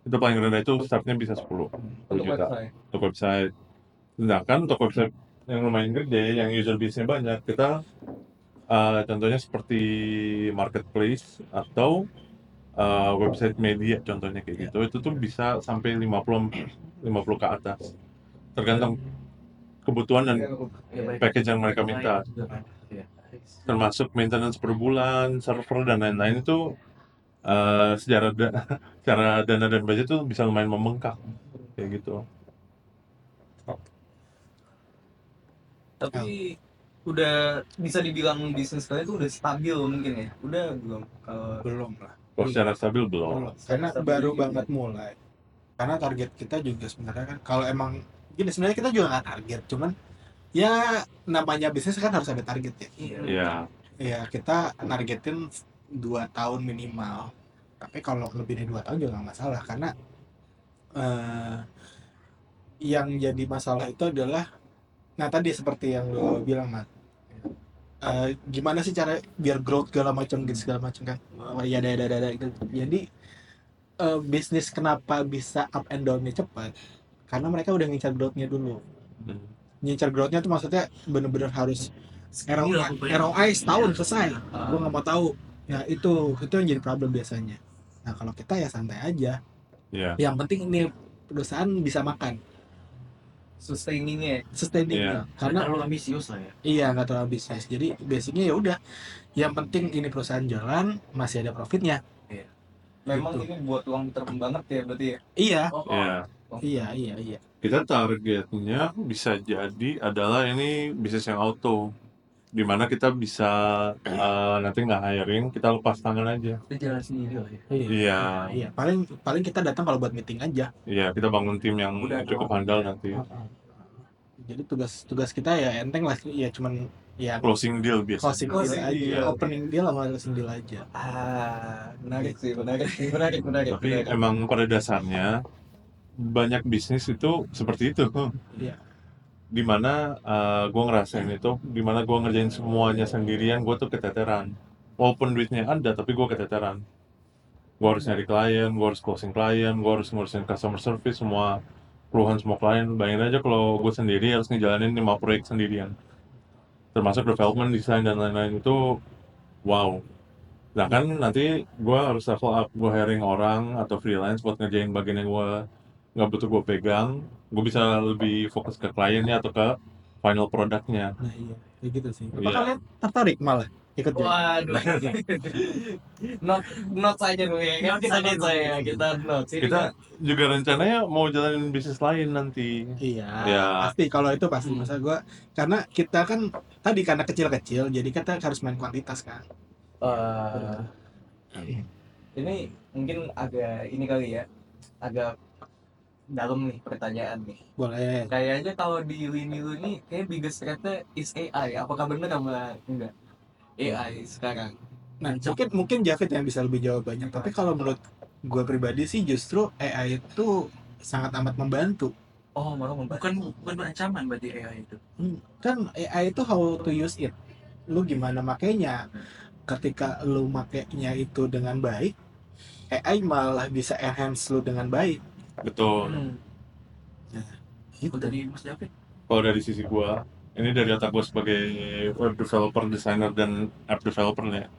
Itu paling rendah itu startnya bisa 10 Untuk juta website. untuk website. Sedangkan untuk website yang lumayan gede, yang user base-nya banyak, kita contohnya seperti marketplace atau website media contohnya kayak gitu, itu tuh bisa sampai 50 ke atas. Tergantung kebutuhan dan Ya, baik. package yang mereka minta. Juga kan. Iya. Termasuk maintenance per bulan, server dan lain-lain itu secara secara dana dan budget tuh bisa lumayan membengkak kayak gitu. Tapi udah bisa dibilang bisnis kalian tuh udah stabil mungkin ya? Udah belum? Kalau Belum lah. Kalau secara stabil belum. Belum. Karena Stabil baru dikit banget mulai. Karena target kita juga sebenarnya kan kalau emang gini, sebenarnya kita juga nggak target, cuman ya namanya bisnis kan harus ada target ya. Iya. Ya kita nargetin 2 tahun minimal. Tapi kalau lebih dari 2 tahun juga nggak masalah karena eh, yang jadi masalah itu adalah, nah tadi seperti yang lo bilang Mat, gimana sih cara biar growth segala macam gitu segala macam kan. Ya ada gitu. Jadi bisnis kenapa bisa up and down-nya cepat? Karena mereka udah ngincar growth-nya dulu. Hmm. Ngincar growth-nya tuh maksudnya bener-bener harus Iya, ROI setahun selesai. Gue nggak mau tahu. Ya itu yang jadi problem biasanya. Nah kalau kita ya santai aja. Iya. Yang penting ini perusahaan bisa makan, sustainingnya. sustainingnya. Karena Karena terlalu ambisius lah ya. iya nggak terlalu bisnis. Jadi basicnya ya udah. Yang penting ini perusahaan jalan, masih ada profitnya. Memang Gitu. ini buat long term banget ya berarti ya? Iya, Iya. iya. Kita targetnya bisa jadi adalah ini bisnis yang auto, dimana kita bisa nanti nggak hiring, kita lepas tangan aja. Itu jalan sendiri lah ya. Iya. Iya. Paling kita datang kalau buat meeting aja. Iya, kita bangun tim yang Udah cukup handal nanti. Jadi tugas kita ya enteng lah, ya cuman ya Closing deal biasa. closing deal Closing aja, deal. opening deal sama closing deal aja. Menarik sih, menarik. Tapi emang pada dasarnya banyak bisnis itu seperti itu. Iya. Dimana gue ngerasain itu, dimana gue ngerjain semuanya sendirian, gue tuh keteteran. Walaupun duitnya ada, tapi gue keteteran. Gue harus nyari klien, gue harus closing klien, gue harus ngurusin customer service, semua keluhan semua klien. Bayangin aja kalau gue sendiri harus ngejalanin 5 proyek sendirian, termasuk development, design dan lain-lain itu, wow. Nah kan nanti gue harus level up, gue hiring orang atau freelance buat ngerjain bagian yang gue nggak butuh gue pegang. Gue bisa lebih fokus ke kliennya atau ke final produknya. Nah iya, kayak gitu sih. Apa Iya. kalian tertarik malah ikut jadi? Waduh. not saja dulu ya. Kita note. Kita juga rencananya mau jalanin bisnis lain nanti. Iya, Ya. pasti kalau itu pasti. Masa gue, karena kita kan tadi karena kecil-kecil, jadi kita harus main kuantitas kan. Ini mungkin agak ini kali ya, agak dalam nih pertanyaan nih. Boleh. Kayaknya kalau di lini lu nih kayak biggest threat-nya is AI. Apakah benar apa enggak? AI sekarang. Nah, mungkin Javed yang bisa lebih jawab banyak. Tapi kalau menurut gue pribadi sih justru AI itu sangat amat membantu. Oh, malah membantu. Bukan ancaman berarti AI itu. Kan AI itu how to use it. Lu gimana makainya. Ketika lu makainya itu dengan baik, AI malah bisa enhance lu dengan baik. Betul. Gitu. Dari Mas David. Kalau dari sisi gue, ini dari otak gue sebagai web developer, designer dan app developer ya,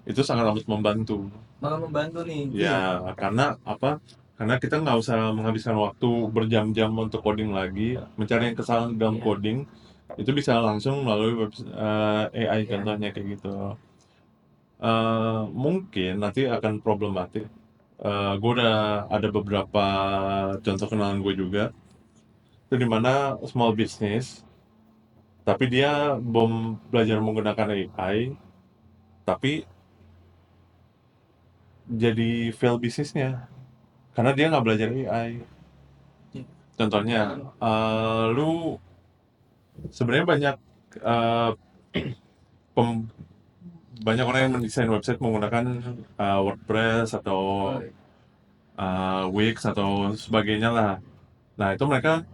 itu sangat amat membantu. Malah membantu nih. Ya, karena apa? Karena kita nggak usah menghabiskan waktu berjam-jam untuk coding lagi, mencari yang kesalahan dalam coding, itu bisa langsung melalui AI contohnya kayak gitu. Mungkin nanti akan problematik. Gue udah ada beberapa contoh kenalan gue juga, itu dimana small business, tapi dia belum belajar menggunakan AI, tapi jadi fail bisnisnya karena dia nggak belajar AI. Contohnya, lu sebenarnya banyak orang yang mendesain website menggunakan WordPress atau Wix atau sebagainya lah. Nah itu mereka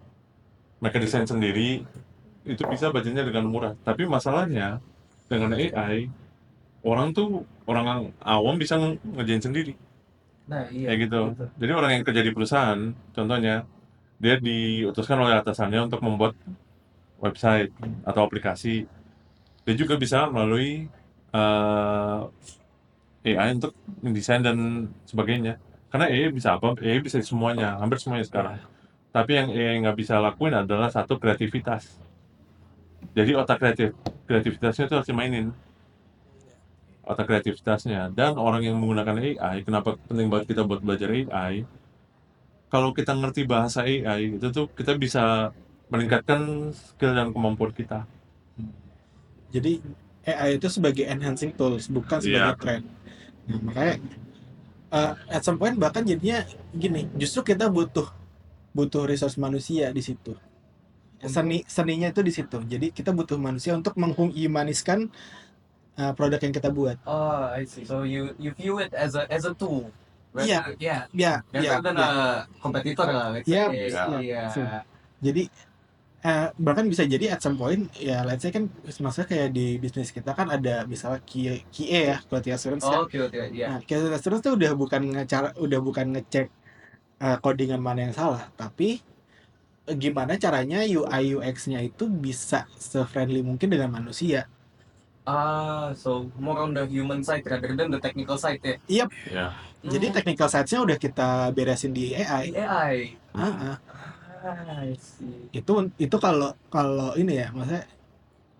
desain sendiri, itu bisa bacanya dengan murah. Tapi masalahnya dengan AI, orang awam bisa ngerjain sendiri. Nah, iya. Kayak gitu. Jadi orang yang kerja di perusahaan, contohnya dia diutuskan oleh atasannya untuk membuat website atau aplikasi. Dia juga bisa melalui AI untuk mendesain dan sebagainya. Karena AI bisa apa? AI bisa semuanya, hampir semuanya sekarang. Tapi yang AI nggak bisa lakuin adalah satu kreativitas. Jadi otak kreativitasnya itu harus dimainin. Otak kreativitasnya. Dan orang yang menggunakan AI, kenapa penting banget kita buat belajar AI? Kalau kita ngerti bahasa AI, itu tuh kita bisa meningkatkan skill dan kemampuan kita. Jadi AI itu sebagai enhancing tools, bukan sebagai Iya. trend. Nah, makanya at some point bahkan jadinya gini, justru kita butuh resource manusia di situ. Seninya itu di situ. Jadi kita butuh manusia untuk menghumaniskan produk yang kita buat. Oh, I see. So you view it as a tool. Iya. Yeah. Ya, ya, Rather than ya. a competitor lah, let's Iya, say. iya. Iya. So, jadi bahkan bisa jadi at some point ya let's say kan maksudnya kayak di bisnis kita kan ada misalnya QA ya, quality assurance ya. Oh, oke, iya. Nah, quality assurance tuh udah bukan ngecek codingan mana yang salah, tapi gimana caranya UI UX-nya itu bisa se-friendly mungkin dengan manusia. So more on the human side rather than the technical side ya. Iya, Ya. jadi technical sides-nya udah kita beresin di AI. Di AI. Ah, I see. itu kalau kalau ini ya, maksudnya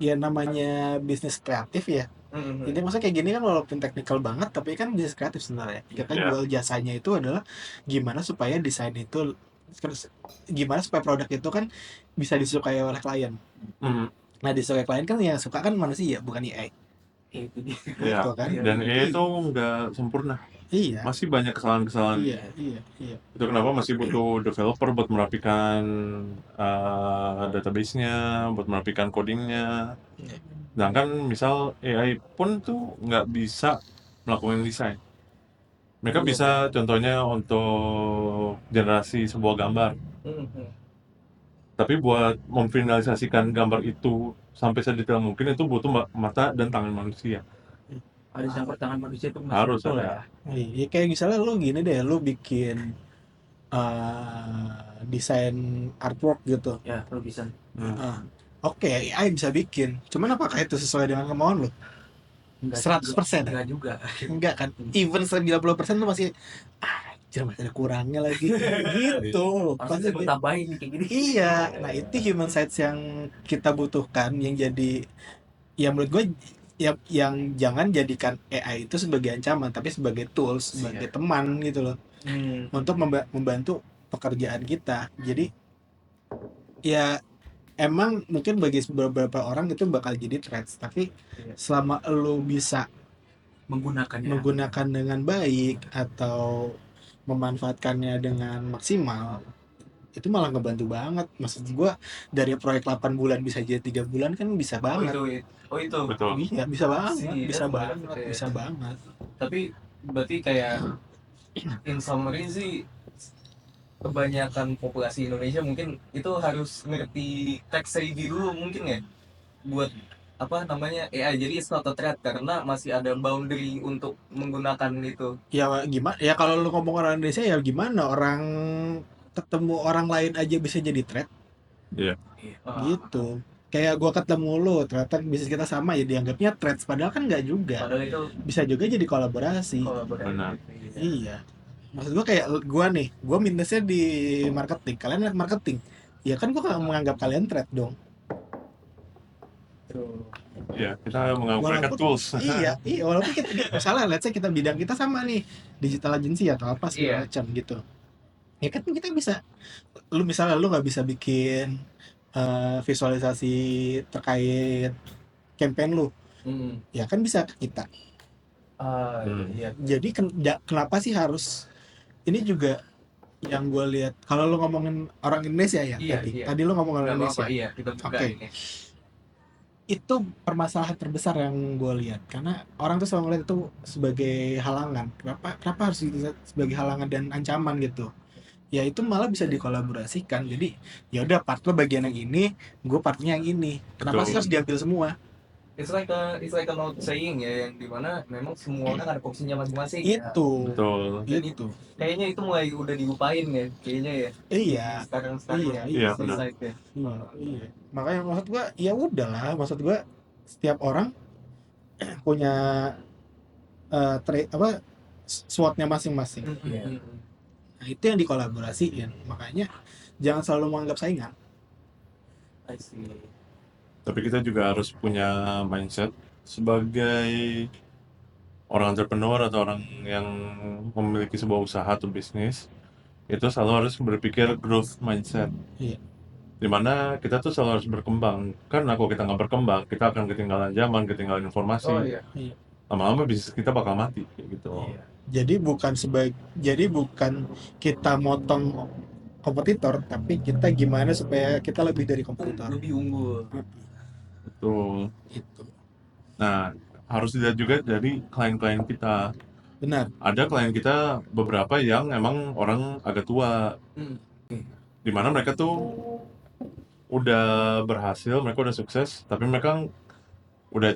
ya namanya bisnis kreatif ya. Mhm. Jadi maksudnya kayak gini kan walaupun teknikal banget tapi kan bisnis kreatif sebenarnya. Kita Iya. jual jasanya itu adalah gimana supaya desain itu gimana supaya produk itu kan bisa disukai oleh klien. Mhm. Nah, disukai klien kan yang suka kan manusia bukan AI. Itu dia. Iya. Gitu kan. Dan AI itu nggak sempurna. Iya. Masih banyak kesalahan-kesalahan. Iya. Itu kenapa masih butuh developer buat merapikan database-nya, buat merapikan codingnya. Iya. Sedangkan misal AI pun tuh nggak bisa melakukan desain. Mereka bisa contohnya untuk generasi sebuah gambar. Mhm. Tapi buat memfinalisasikan gambar itu sampai sedetail mungkin itu butuh mata dan tangan manusia. Harus campur tangan manusia itu masih Harus betul ada. ya. Iya, kayak misalnya lu gini deh, lu bikin desain artwork gitu. Ya, lo bisa. Oke, AI bisa bikin. Cuman apakah itu sesuai dengan kemauan lu? 100%. Enggak juga. Enggak kan? Even 90% lu masih masih ada kurangnya lagi. Gitu. Pasti gue tambahin nih kayak gini. Iya, nah itu human sides yang kita butuhkan yang jadi ya menurut gue yang jangan jadikan AI itu sebagai ancaman tapi sebagai tools, sebagai teman gitu loh. Untuk membantu pekerjaan kita. Jadi ya emang mungkin bagi beberapa orang itu bakal jadi threats, tapi selama lo bisa menggunakan dengan baik atau memanfaatkannya dengan maksimal, itu malah ngebantu banget. Maksud gua dari proyek 8 bulan bisa jadi 3 bulan kan bisa banget. Itu. Betul. Iya, bisa banget, Sih, bisa that's banget, banget ya. bisa banget. Tapi berarti kayak in summary sih kebanyakan populasi Indonesia mungkin itu harus ngerti tech savvy dulu mungkin ya buat apa namanya AI. Jadi it's not a threat karena masih ada boundary untuk menggunakan itu. Ya gimana? Ya kalau lu ngomong orang Indonesia ya gimana? Orang ketemu orang lain aja bisa jadi threat Iya. gitu. Kayak gua ketemu lu, ternyata bisnis kita sama ya dianggapnya threats, padahal kan nggak juga. Padahal itu Bisa juga jadi kolaborasi. kolaborasi. Benar. Iya. Maksud gua kayak gua nih, gua minusnya di marketing, kalian lihat marketing. Ya kan gua nggak menganggap kalian threat dong. Iya, kita menganggap mereka Walaupun tools. iya, walaupun kita misalnya let's say kita bidang kita sama nih, digital agency atau apa segala macam gitu. Ya kan kita bisa, lu misalnya lu nggak bisa bikin visualisasi terkait campaign lu, ya kan bisa ke kita. Iya. Jadi kenapa sih harus ini juga yang gue lihat kalau lu ngomongin orang Indonesia ya tadi lu ngomong orang Indonesia. Iya, kita buka Oke. ini. Itu permasalahan terbesar yang gue lihat karena orang tuh selalu ngeliat itu sebagai halangan. Kenapa harus sebagai halangan dan ancaman gitu? Ya itu malah bisa dikolaborasikan. Jadi ya udah part lo bagian yang ini, gue partnya yang ini. Kenapa Betul. sih harus diambil semua? it's like an old saying ya, yang dimana memang semua orang ada porsinya masing-masing ya. Itu. Betul. Itu. Kayaknya itu mulai udah dilupain ya, kayaknya ya. Iya. Sekarang Iya, benar. ya. Iya. Makanya maksud gua ya udahlah, maksud gua setiap orang punya SWOT-nya masing-masing. Iya. Nah, itu yang dikolaborasiin. Makanya jangan selalu menganggap saingan. I see. Tapi kita juga harus punya mindset sebagai orang entrepreneur atau orang yang memiliki sebuah usaha atau bisnis, itu selalu harus berpikir growth mindset. Iya. Dimana kita tuh selalu harus berkembang. Karena kalau kita nggak berkembang, kita akan ketinggalan zaman, ketinggalan informasi. Oh iya. Lama-lama bisnis kita bakal mati kayak gitu. Iya. Jadi bukan kita motong kompetitor, tapi kita gimana supaya kita lebih dari kompetitor. Lebih unggul. Betul. Itu. Nah, harus dilihat juga dari klien-klien kita. Benar. Ada klien kita beberapa yang emang orang agak tua, dimana mereka tuh udah berhasil, mereka udah sukses, tapi mereka udah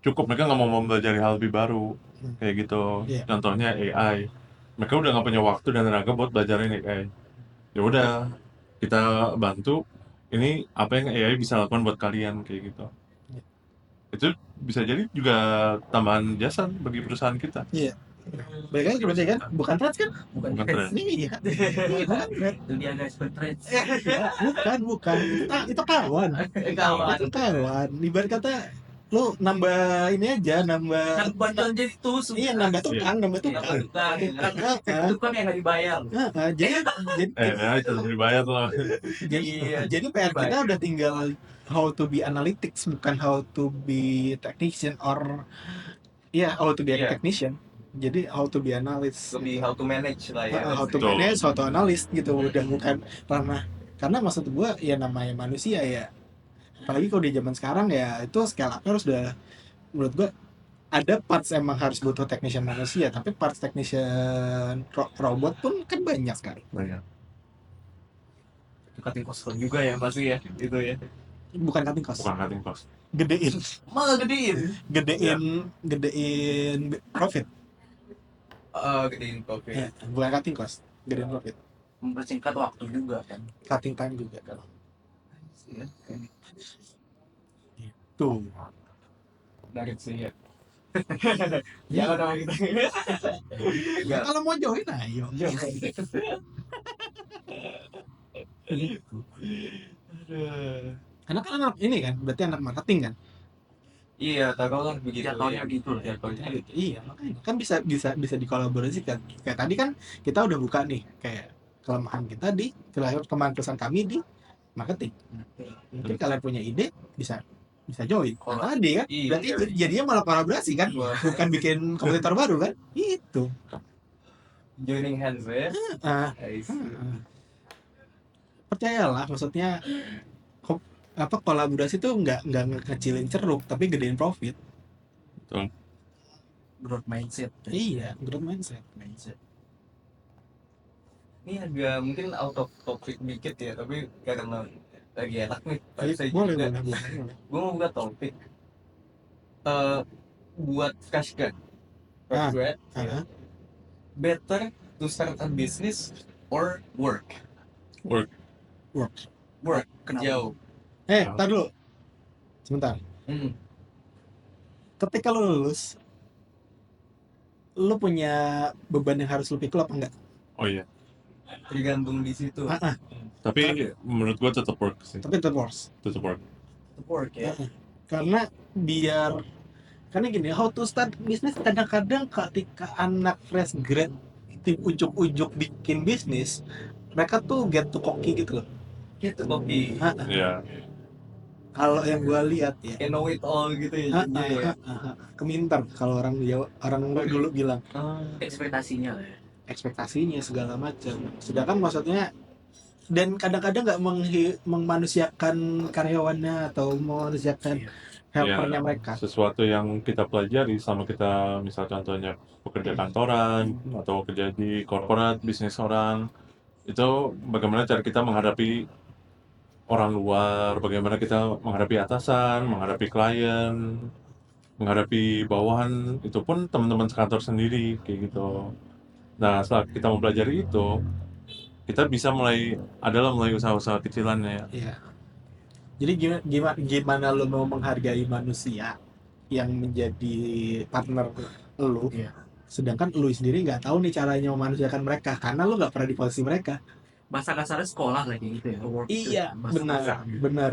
cukup, mereka nggak mau mempelajari hal lebih baru kayak gitu. Iya. Contohnya AI, mereka udah nggak punya waktu dan tenaga buat belajarin AI. Ya udah, kita bantu. Ini apa yang AI bisa lakukan buat kalian kayak gitu. Iya. Itu bisa jadi juga tambahan jasa bagi perusahaan kita. Iya. Baik lagi berarti kan, bukan trades kan? Bukan trade. Iya. Bukan trade. Itu dia guys, trades. Bukan. Itu kawan. Kawan. Itu kawan. Ibarat kata lu nambah ini aja, nambah Bantuan jadi tusuk. iya nambah tukang. Itu kan yang nggak dibayar. Jadi Ya itu harus dibayar loh. jadi PR kita udah tinggal how to be analytics, bukan how to be technician or how to be a Iya. technician. Jadi how to be analyst. Lebih how to manage lah ya. How to Betul. manage, how to analyst gitu, udah bukan ranah. Karena maksud gua ya namanya manusia ya, apalagi kalau di zaman sekarang ya itu scale up harus udah, menurut gua ada parts emang harus butuh technician manusia, tapi parts technician robot pun kan banyak sekali. Banyak. Cutting cost juga ya pasti ya itu ya. Bukan cutting cost, Bukan cutting cost. gedein Malah gedein. gedein profit. Gedein profit. Ya, bukan cutting cost, gedein profit. Mempersingkat waktu juga kan. Cutting time juga kalau Iya. tuh. Menarik sih ya. Ya, Jangan gitu. Enggak. kalau mau join ayo. Karena kan anak ini kan, berarti anak marketing kan. Iya, taruhlah begitu. Jatuhnya ya. gitu lah, jatuhnya. Iya, makanya kan bisa dikolaborasikan. Kayak tadi kan kita udah buka nih kayak kelemahan kita di kelemahan perusahaan kami di marketing. Mungkin kalian punya ide bisa join. Kalau tadi kan Iya. berarti jadinya malah kolaborasi kan, bukan bikin kompetitor baru kan? Itu. Joining hands ya. Ah, I see. percayalah, maksudnya kolaborasi tuh nggak ngecilin ceruk tapi gedein profit. Betul. Growth mindset. Iya, growth mindset. Ini agak mungkin out of topic dikit ya, tapi karena lagi enak nih. Boleh. Gue mau buka topik. Buat fresh grad. Ah. Ya. Better to start a business or work? Work. Jauh. Tar dulu. Sebentar. Ketika lo lulus, lo punya beban yang harus lo pikul apa enggak? Oh iya. Tergantung di situ. Tapi menurut gua tetap work sih. Tapi tetap works. Tetap work. Work ya. Karena gini, how to start bisnis kadang-kadang ketika anak fresh grad di ujuk-ujuk bikin bisnis, mereka tuh get to cocky gitu loh. Gitu kopi. Iya. Kalau yang gua lihat ya, Can know it all gitu ya. jadinya ya. keminter kalau orang dulu bilang Ekspektasinya lah ya. ekspektasinya segala macam. Sedangkan maksudnya dan kadang-kadang nggak memanusiakan karyawannya atau memanusiakan helpernya mereka. Sesuatu yang kita pelajari sama kita, misal contohnya pekerja kantoran atau kerja di korporat, bisnis orang, itu bagaimana cara kita menghadapi orang luar, bagaimana kita menghadapi atasan, menghadapi klien, menghadapi bawahan, itu pun teman-teman sekantor sendiri kayak gitu. Nah, setelah kita mempelajari itu, kita bisa mulai usaha-usaha kecilannya ya. Iya. Jadi gimana lo mau menghargai manusia yang menjadi partner lo, Iya. sedangkan lo sendiri nggak tahu nih caranya memanusiakan mereka karena lo nggak pernah di posisi mereka. Bahasa kasarnya sekolah lagi gitu ya. Work Iya, bahasa kasar. benar.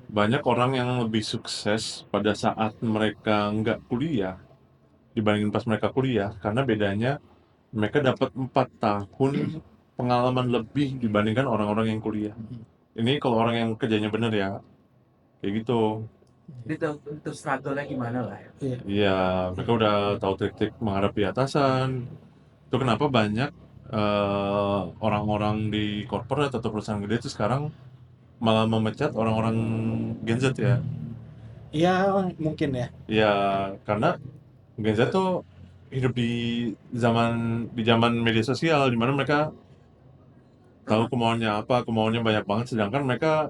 Banyak orang yang lebih sukses pada saat mereka nggak kuliah dibandingin pas mereka kuliah, karena bedanya mereka dapat 4 tahun pengalaman lebih dibandingkan orang-orang yang kuliah. Ini kalau orang yang kerjanya bener ya, kayak gitu. Itu struggle-nya gimana lah ya. Iya. Iya, mereka udah tahu trik-trik menghadapi atasan. Itu kenapa banyak orang-orang di corporate atau perusahaan gede itu sekarang malah memecat orang-orang Gen Z ya. Iya, mungkin ya. Ya, karena Gen Z tuh hidup di zaman media sosial, di mana mereka tahu kemauannya banyak banget, sedangkan mereka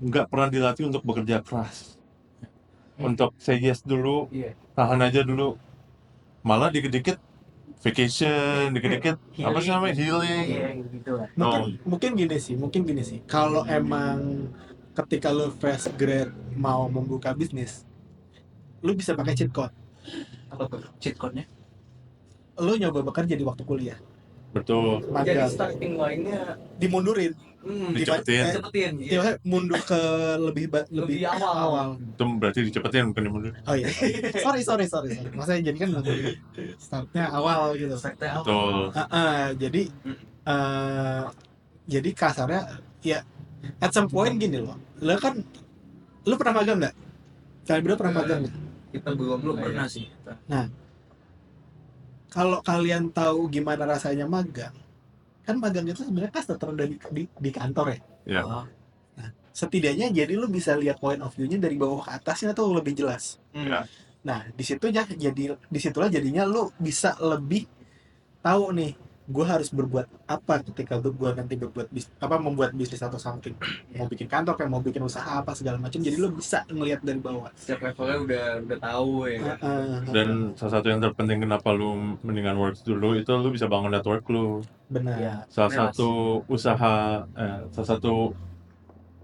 nggak pernah dilatih untuk bekerja keras, untuk say yes dulu, Iya. tahan aja dulu, malah dikit-dikit vacation, dikit-dikit apa sih namanya healing. Iya gitu lah. Mungkin gini sih. Kalau emang ketika lo fresh grade mau membuka bisnis, lo bisa pakai cheat code. Apa tuh cheat code-nya? Lo nyoba bekerja di waktu kuliah, Betul, Jadi magang, starting line-nya dimundurin. dicepetin. cepetin. Tiba-tiba mundur ke lebih awal. Itu berarti dicepetin bukan dimundur. Oh iya. sorry. Maksudnya jadi kan mundur. Startnya awal gitu. Betul. Jadi kasarnya ya at some point gini loh. Lo pernah magang nggak? Kalian berdua pernah magang nggak? Kita belum Pernah sih. Kalau kalian tahu gimana rasanya magang, kan magang itu sebenarnya kan setara di kantor ya. Ya. Oh, Setidaknya jadi lu bisa lihat point of view-nya dari bawah ke atasnya tuh lebih jelas. Ya. Nah, disitulah jadinya lu bisa lebih tahu nih, gue harus berbuat apa ketika gue nanti membuat bisnis atau something. Mau bikin kantor kayak mau bikin usaha apa segala macam. Jadi lu bisa ngelihat dari bawah. Setiap levelnya udah tahu ya kan. Dan salah satu yang terpenting kenapa lu mendingan works dulu itu lu bisa bangun network lu. Benar. iya. Salah satu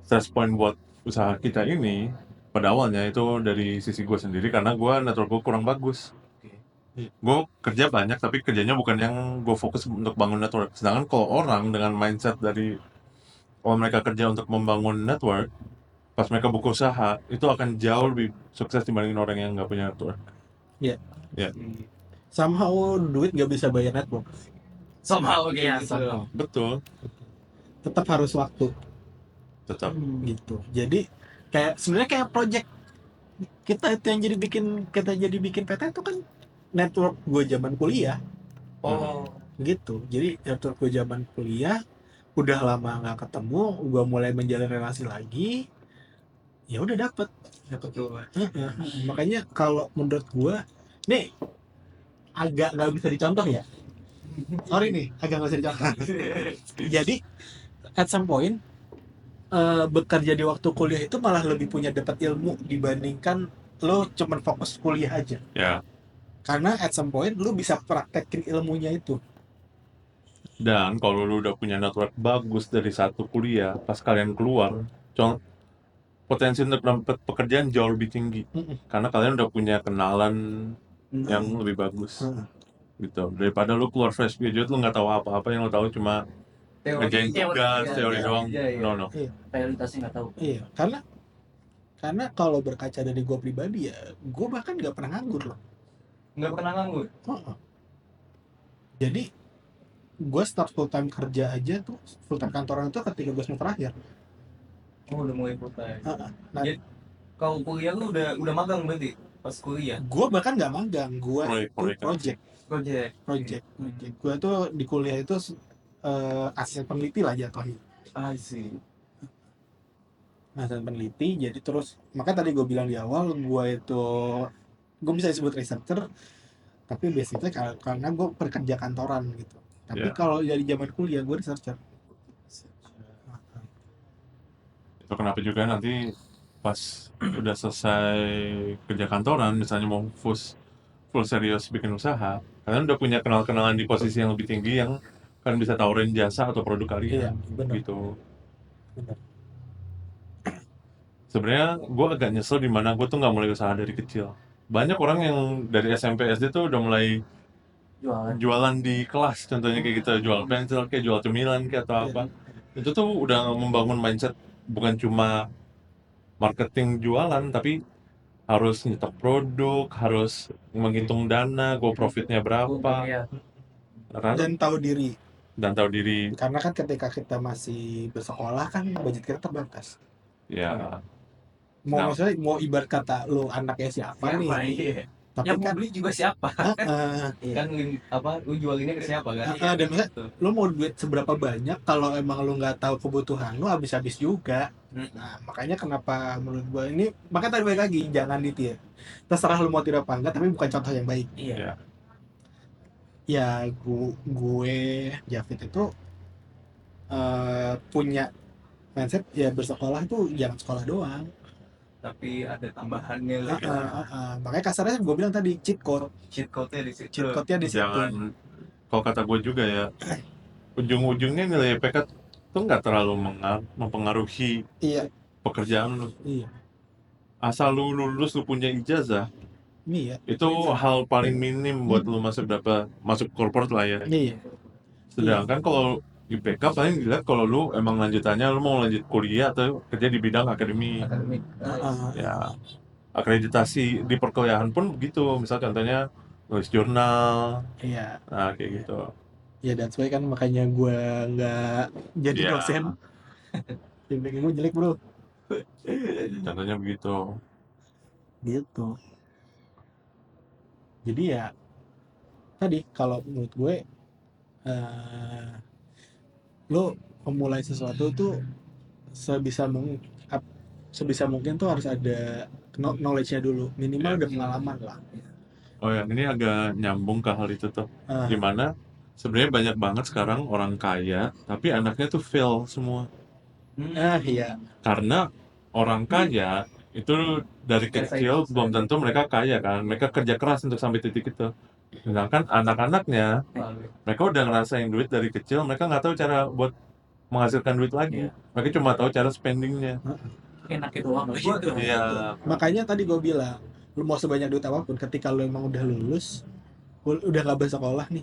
stress point buat usaha kita ini pada awalnya itu dari sisi gue sendiri, karena gue network gue kurang bagus. Gue kerja banyak tapi kerjanya bukan yang gue fokus untuk bangun network. Sedangkan kalau orang dengan mindset dari kalau mereka kerja untuk membangun network, pas mereka buka usaha itu akan jauh lebih sukses dibandingin orang yang nggak punya network. Somehow duit nggak bisa bayar network. Somehow Iya, kayak gitu. somehow. Betul, Tetap harus waktu tetap. gitu. Jadi sebenarnya kayak project kita itu yang jadi bikin PT itu kan network gue zaman kuliah Oh, gitu. Jadi network gue zaman kuliah udah lama nggak ketemu, gue mulai menjalin relasi lagi, ya udah dapet. betul. Makanya kalau menurut gue nih agak nggak bisa dicontoh ya, sorry nih agak nggak bisa dicontoh. Jadi at some point bekerja di waktu kuliah itu malah lebih punya dapat ilmu dibandingkan lo cuman fokus kuliah aja. Ya. Karena at some point lu bisa praktekin ilmunya itu. Dan kalau lu udah punya network bagus dari satu kuliah, pas kalian keluar, potensi untuk dapat pekerjaan jauh lebih tinggi. Karena kalian udah punya kenalan yang lebih bagus. Gitu. Daripada lu keluar fresh graduate, lu nggak tahu apa-apa, yang lu tahu cuma ngerjain tugas, teori doang. No. Realitasnya nggak tahu. Iya, karena kalau berkaca dari gue pribadi ya, gue bahkan nggak pernah nganggur loh. Nggak pernah nganggur. Jadi gue start full time kerja aja tuh, full time kantoran itu ketika gue semester akhir. Oh, udah mulai full time. Nah, Kalau kuliah lu udah magang berarti pas kuliah. gue bahkan nggak magang, gue Proyek. project. Gue tuh di kuliah itu asisten peneliti lah jatuhnya. I see. Asisten peneliti, jadi terus makanya tadi gue bilang di awal gue bisa disebut researcher, tapi basicnya karena gue pekerja kantoran gitu. Tapi kalau dari zaman kuliah gue researcher. Itu kenapa juga nanti pas udah selesai kerja kantoran, misalnya mau full serius bikin usaha, kalian udah punya kenal-kenalan di posisi yang lebih tinggi yang kalian bisa tawarin jasa atau produk Iya, kalian benar. gitu. Benar. Sebenarnya gue agak nyesel di mana gue tuh nggak mulai usaha dari kecil. Banyak orang yang dari SMP SD tuh udah mulai Jualan. jualan di kelas, contohnya kayak gitu, jual pensil kayak jual cemilan kayak atau apa. Itu tuh udah membangun mindset bukan cuma marketing jualan, tapi harus nyetok produk, harus menghitung dana, go profitnya berapa, Iya. kan? Dan tahu diri. Dan tahu diri. Karena kan ketika kita masih bersekolah kan budget kita terbatas. Ya, Mau Nah. misalnya mau ibarat kata lu anaknya siapa nih, Iya. tapi Yang mau kan beli juga siapa? Iya. Kan lu jualinnya ke siapa kan? dan misalnya lu mau duit seberapa banyak kalau emang lu nggak tahu kebutuhan lu habis-habis juga. Nah makanya kenapa menurut gua ini, makanya tadi balik lagi jangan ditiru. Terserah lu mau tiru apa enggak, tapi bukan contoh yang baik. Iya. ya. Ya gue Javit itu punya mindset ya bersekolah tuh jangan sekolah doang. Tapi ada tambahannya Ah, lah. ah, ah. Makanya kasarnya gue bilang tadi cheat code. Cheat code-nya di situ. Cheat code-nya di situ. Jangan, kalau kata gue juga ya, ujung-ujungnya nilai IPK tuh nggak terlalu mempengaruhi Iya, pekerjaan lu. iya. Asal lu lulus, lu punya ijazah, Iya, itu hal paling minim buat lu masuk corporate lah ya. iya. Sedangkan kalau IPK paling dilihat kalau lu emang lanjutannya lu mau lanjut kuliah atau kerja di bidang akademik. Akademik. Ya, akreditasi di perkuliahan pun begitu. Misal contohnya nulis jurnal, Iya. nah kayak gitu. Ya that's why kan makanya gue nggak jadi Iya. dosen. Feedback gue jelek bro. Contohnya begitu. Gitu. Jadi ya tadi kalau menurut gue lo memulai sesuatu tuh sebisa mungkin tuh harus ada knowledge-nya dulu, minimal Iya. ada pengalaman lah. Oh ya, ini agak nyambung ke hal itu tuh. Ah. Dimana sebenarnya banyak banget sekarang orang kaya, tapi anaknya tuh fail semua. Iya. Karena orang kaya itu dari kecil belum tentu mereka kaya kan. Mereka kerja keras untuk sampai titik itu. Sedangkan anak-anaknya, mereka udah ngerasain duit dari kecil, mereka nggak tahu cara buat menghasilkan duit lagi. Mereka cuma tahu cara spendingnya. Enaknya doang. Iya. Makanya tadi gue bilang, lu mau sebanyak duit apapun, ketika lu emang udah lulus, udah nggak bersekolah nih,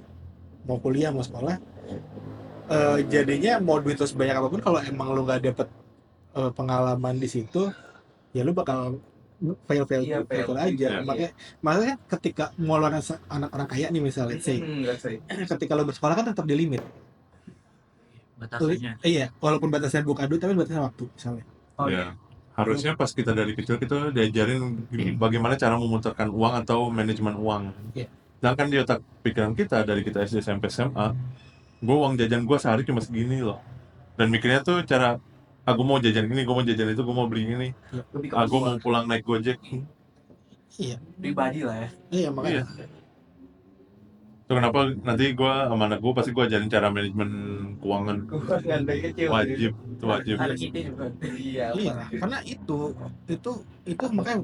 mau kuliah mau sekolah, jadinya mau duit lu sebanyak apapun kalau emang lu nggak dapet pengalaman di situ, ya lu bakal fail Iya, fail aja. juga, Makanya ketika mau lu anak orang kaya nih misalnya, let's say, ketika lu bersekolah kan tetap di limit. Batasannya. Iya, walaupun batasnya bukan duit tapi batasnya waktu misalnya. Ya. Harusnya pas kita dari kecil kita diajarin bagaimana cara memutarkan uang atau manajemen uang. Iya. Sedangkan di otak pikiran kita dari kita SD sampai SMA, uang jajan gue sehari cuma segini loh. Dan mikirnya tuh cara, aku mau jajan ini, gue mau jajan itu, gue mau beli ini, aku mau pulang naik Gojek. Iya. Pribadi lah ya. Iya makanya. Itu kenapa nanti gue sama anak gue pasti gue ajarin cara manajemen keuangan. Keuangan dari kecil. Wajib, itu wajib. Ada kita juga. Iya. Iya, karena itu makanya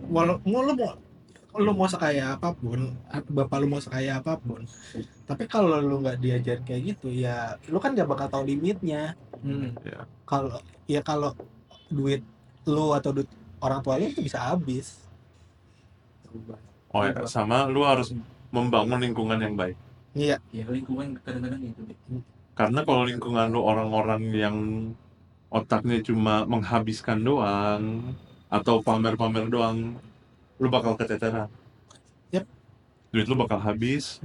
lu mau sekaya apapun, bapak lu mau sekaya apapun, tapi kalau lu nggak diajar kayak gitu ya lu kan nggak bakal tahu limitnya. Ya. Kalau duit lu atau duit orang tua lu itu bisa habis. Oh ya, sama lu harus membangun lingkungan yang baik. Iya. Ya lingkungan kadang-kadang gitu deh. Karena kalau lingkungan lu orang-orang yang otaknya cuma menghabiskan doang atau pamer-pamer doang, lu bakal keteteran. Yep. Duit lu bakal habis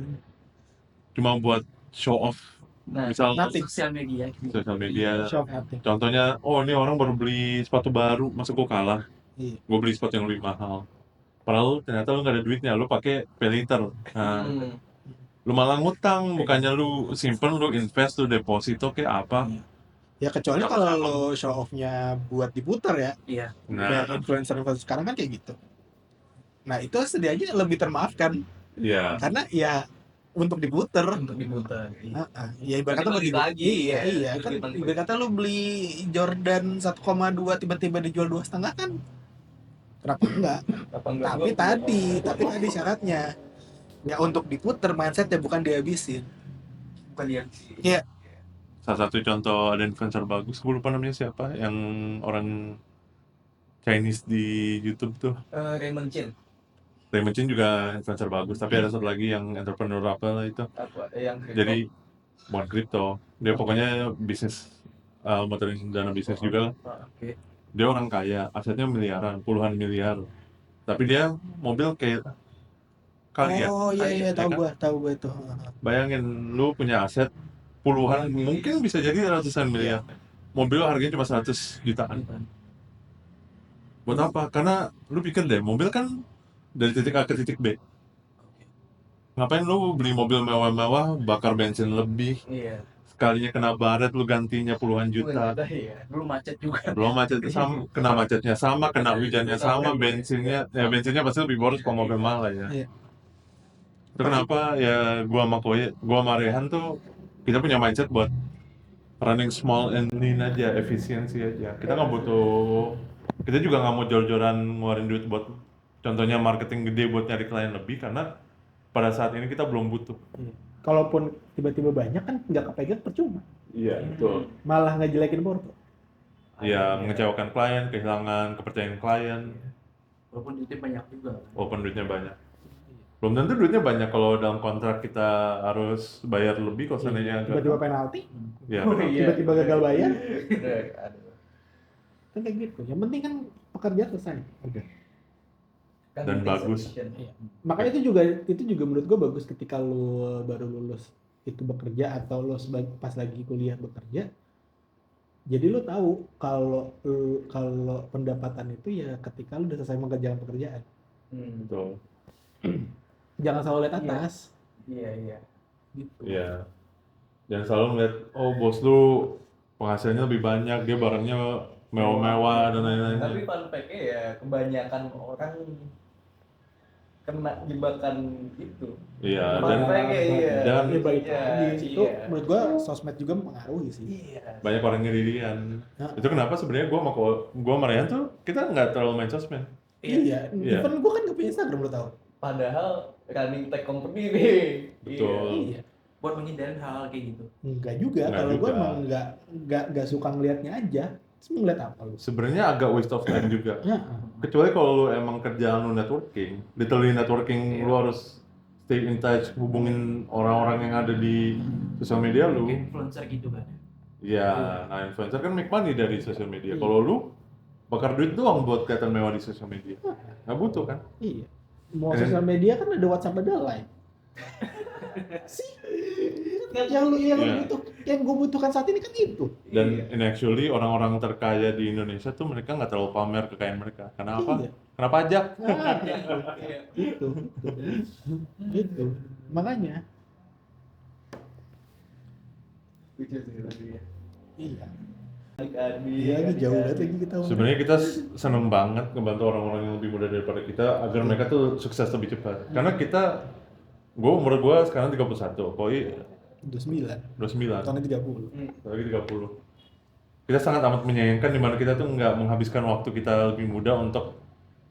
cuma buat show off. Nah, Misal Nothing. sosial media. sosial media. Shop happy. Contohnya, oh ini orang baru beli sepatu baru, masa gue kalah? Iya. Gue beli sepatu yang lebih mahal. Padahal ternyata lu nggak ada duitnya, lu pakai pay later. Nah, lu malah ngutang, bukannya lu simpen, lu invest, lu deposito kayak apa. Ya kecuali kalau lo show off-nya buat diputar ya. Iya. Kayak Nah, influencer sekarang kan kayak gitu. Nah itu setidaknya lebih termaafkan ya. karena ya untuk diputar. Untuk diputar. Ya ibarat kata Balik lagi, iya kan Balik. ibarat kata lu beli Jordan 1,2 tiba-tiba dijual 2,5 kan Kenapa enggak? Apa enggak Tapi gua- tadi syaratnya ya untuk diputer mindsetnya bukan dihabisin. bukan dia. Iya. Salah satu contoh ada influencer bagus, gue lupa namanya siapa, yang orang Chinese di YouTube tuh. Raymond Chin Raymond Chin juga influencer bagus, tapi ada satu lagi yang entrepreneur apa lah itu. apa yang Jadi bukan kripto, dia pokoknya bisnis, muterin dana bisnis juga. Oke. Dia orang kaya, asetnya miliaran, puluhan miliar. Tapi dia mobil kayak kalian. Oh iya Ya tahu kan? gua itu. Bayangin lu punya aset puluhan, mungkin bisa jadi ratusan miliar. Mobil harganya cuma 100 jutaan. Buat apa? Karena lu pikir deh, mobil kan dari titik A ke titik B. Ngapain lu beli mobil mewah-mewah, bakar bensin lebih, Iya. sekalinya kena baret lu gantinya puluhan juta. Iya. Belum macet juga. Belum macet sama, kena macetnya sama, kena hujannya sama, bensinnya pasti lebih boros kalau mobil mahal ya. Iya. Itu kenapa ya gua sama Rehan tuh kita punya mindset buat running small and lean aja, efisiensi aja. Kita nggak butuh, kita juga nggak mau jor-joran ngeluarin duit buat contohnya marketing gede buat nyari klien lebih, karena pada saat ini kita belum butuh. Kalaupun tiba-tiba banyak kan nggak kepegang percuma. Iya, betul. Malah ngejelekin Porto. Iya, mengecewakan klien, kehilangan kepercayaan klien, Walaupun duitnya banyak juga. walaupun duitnya banyak. Belum tentu duitnya banyak kalau dalam kontrak kita harus bayar lebih kalau seandainya Tiba-tiba penalti, ya, tiba-tiba gagal bayar, Aduh. kan kayak gitu. Yang penting kan pekerja selesai. Udah. Kan Dan itu bagus. sufficient. Makanya itu juga menurut gue bagus ketika lu baru lulus itu bekerja atau lu pas lagi kuliah bekerja. Jadi lu tahu kalau pendapatan itu ya ketika lu udah selesai mengerjakan pekerjaan. betul. Jangan selalu lihat Iya. atas. Iya. Gitu. Iya. Jangan selalu ngeliat, oh bos lu penghasilannya lebih banyak, dia barangnya mewah-mewah dan lain-lain. Tapi fun fact-nya ya kebanyakan orang kena jebakan itu. Iya, Fun dan fact-nya iya. dan Ya balik Iya, lagi itu iya. menurut gua sosmed juga mempengaruhi sih. Iya. banyak orang ngirian. Nah. Itu kenapa sebenarnya gua sama Ryan tuh kita nggak terlalu main sosmed. Iya. Iya. Even gua kan gak punya Instagram lu tahu. Padahal running tech company nih. Betul. Iya. Buat menghindari hal kayak gitu. Enggak juga. Enggak Kalau gua juga. emang enggak suka ngelihatnya aja. Terus mau ngeliat apa lu? Sebenarnya agak waste of time juga. Nah, Kecuali kalau lu emang kerjaan lu networking, literally networking, lu harus stay in touch, hubungin orang-orang yang ada di sosial media lu. Kayak influencer gitu kan. Ya, nah influencer kan make money dari sosial media. Iya. Kalau lu bakar duit doang buat kelihatan mewah di sosial media, nggak butuh kan? iya. Mau Eh. sosial media kan ada WhatsApp, ada Line. sih. Yang Iya. yang gue butuhkan saat ini kan itu. Dan in actually orang-orang terkaya di Indonesia tuh mereka nggak terlalu pamer kekayaan mereka. Karena apa? Iya. Karena pajak. Nah, Iya. itu. Makanya. Lucu sih tadi ya. Iya. Adik-adik. Iya, ini jauh banget lagi kita. Sebenarnya kita seneng banget ngebantu orang-orang yang lebih muda daripada kita agar mereka tuh sukses lebih cepat. Karena umur gue sekarang 31, Koi 29. 29, Tahunnya 30. lagi 30. Kita sangat amat menyayangkan dimana kita tuh nggak menghabiskan waktu kita lebih muda untuk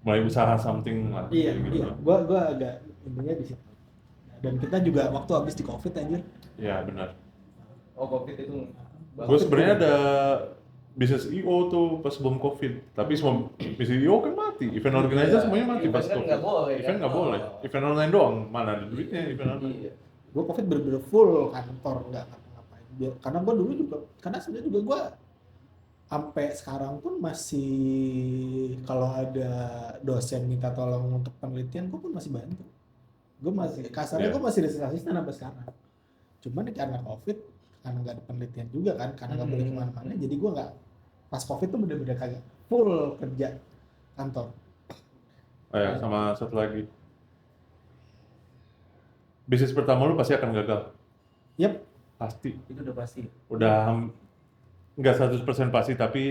mulai usaha something lah. Iya, kayak gitu. iya. Gua agak intinya di situ. Dan kita juga waktu habis di Covid anjir. Ya benar. Oh, Covid itu. Gue sebenarnya ada bisnis IO tuh pas sebelum Covid, tapi semua bisnis IO kan mati, event organizer semuanya mati pas Event kan Covid. nggak boleh, Event kan? nggak boleh, event online doang, mana ada duitnya event online. Iya. Gue Covid bener-bener full kantor, nggak ngapa-ngapain. Karena gue dulu juga, karena sebenarnya juga gue sampai sekarang pun masih kalau ada dosen minta tolong untuk penelitian, gue pun masih bantu. Gue masih kasarnya Iya. gue masih research assistant sampai sekarang. Cuman karena Covid, karena nggak ada penelitian juga kan, karena nggak boleh kemana-mana, jadi gue nggak pas Covid tuh bener-bener kagak full kerja kantor. Oh ya, sama satu lagi. Bisnis pertama lu pasti akan gagal. Yep. Pasti. Itu udah pasti. Udah nggak 100% pasti, tapi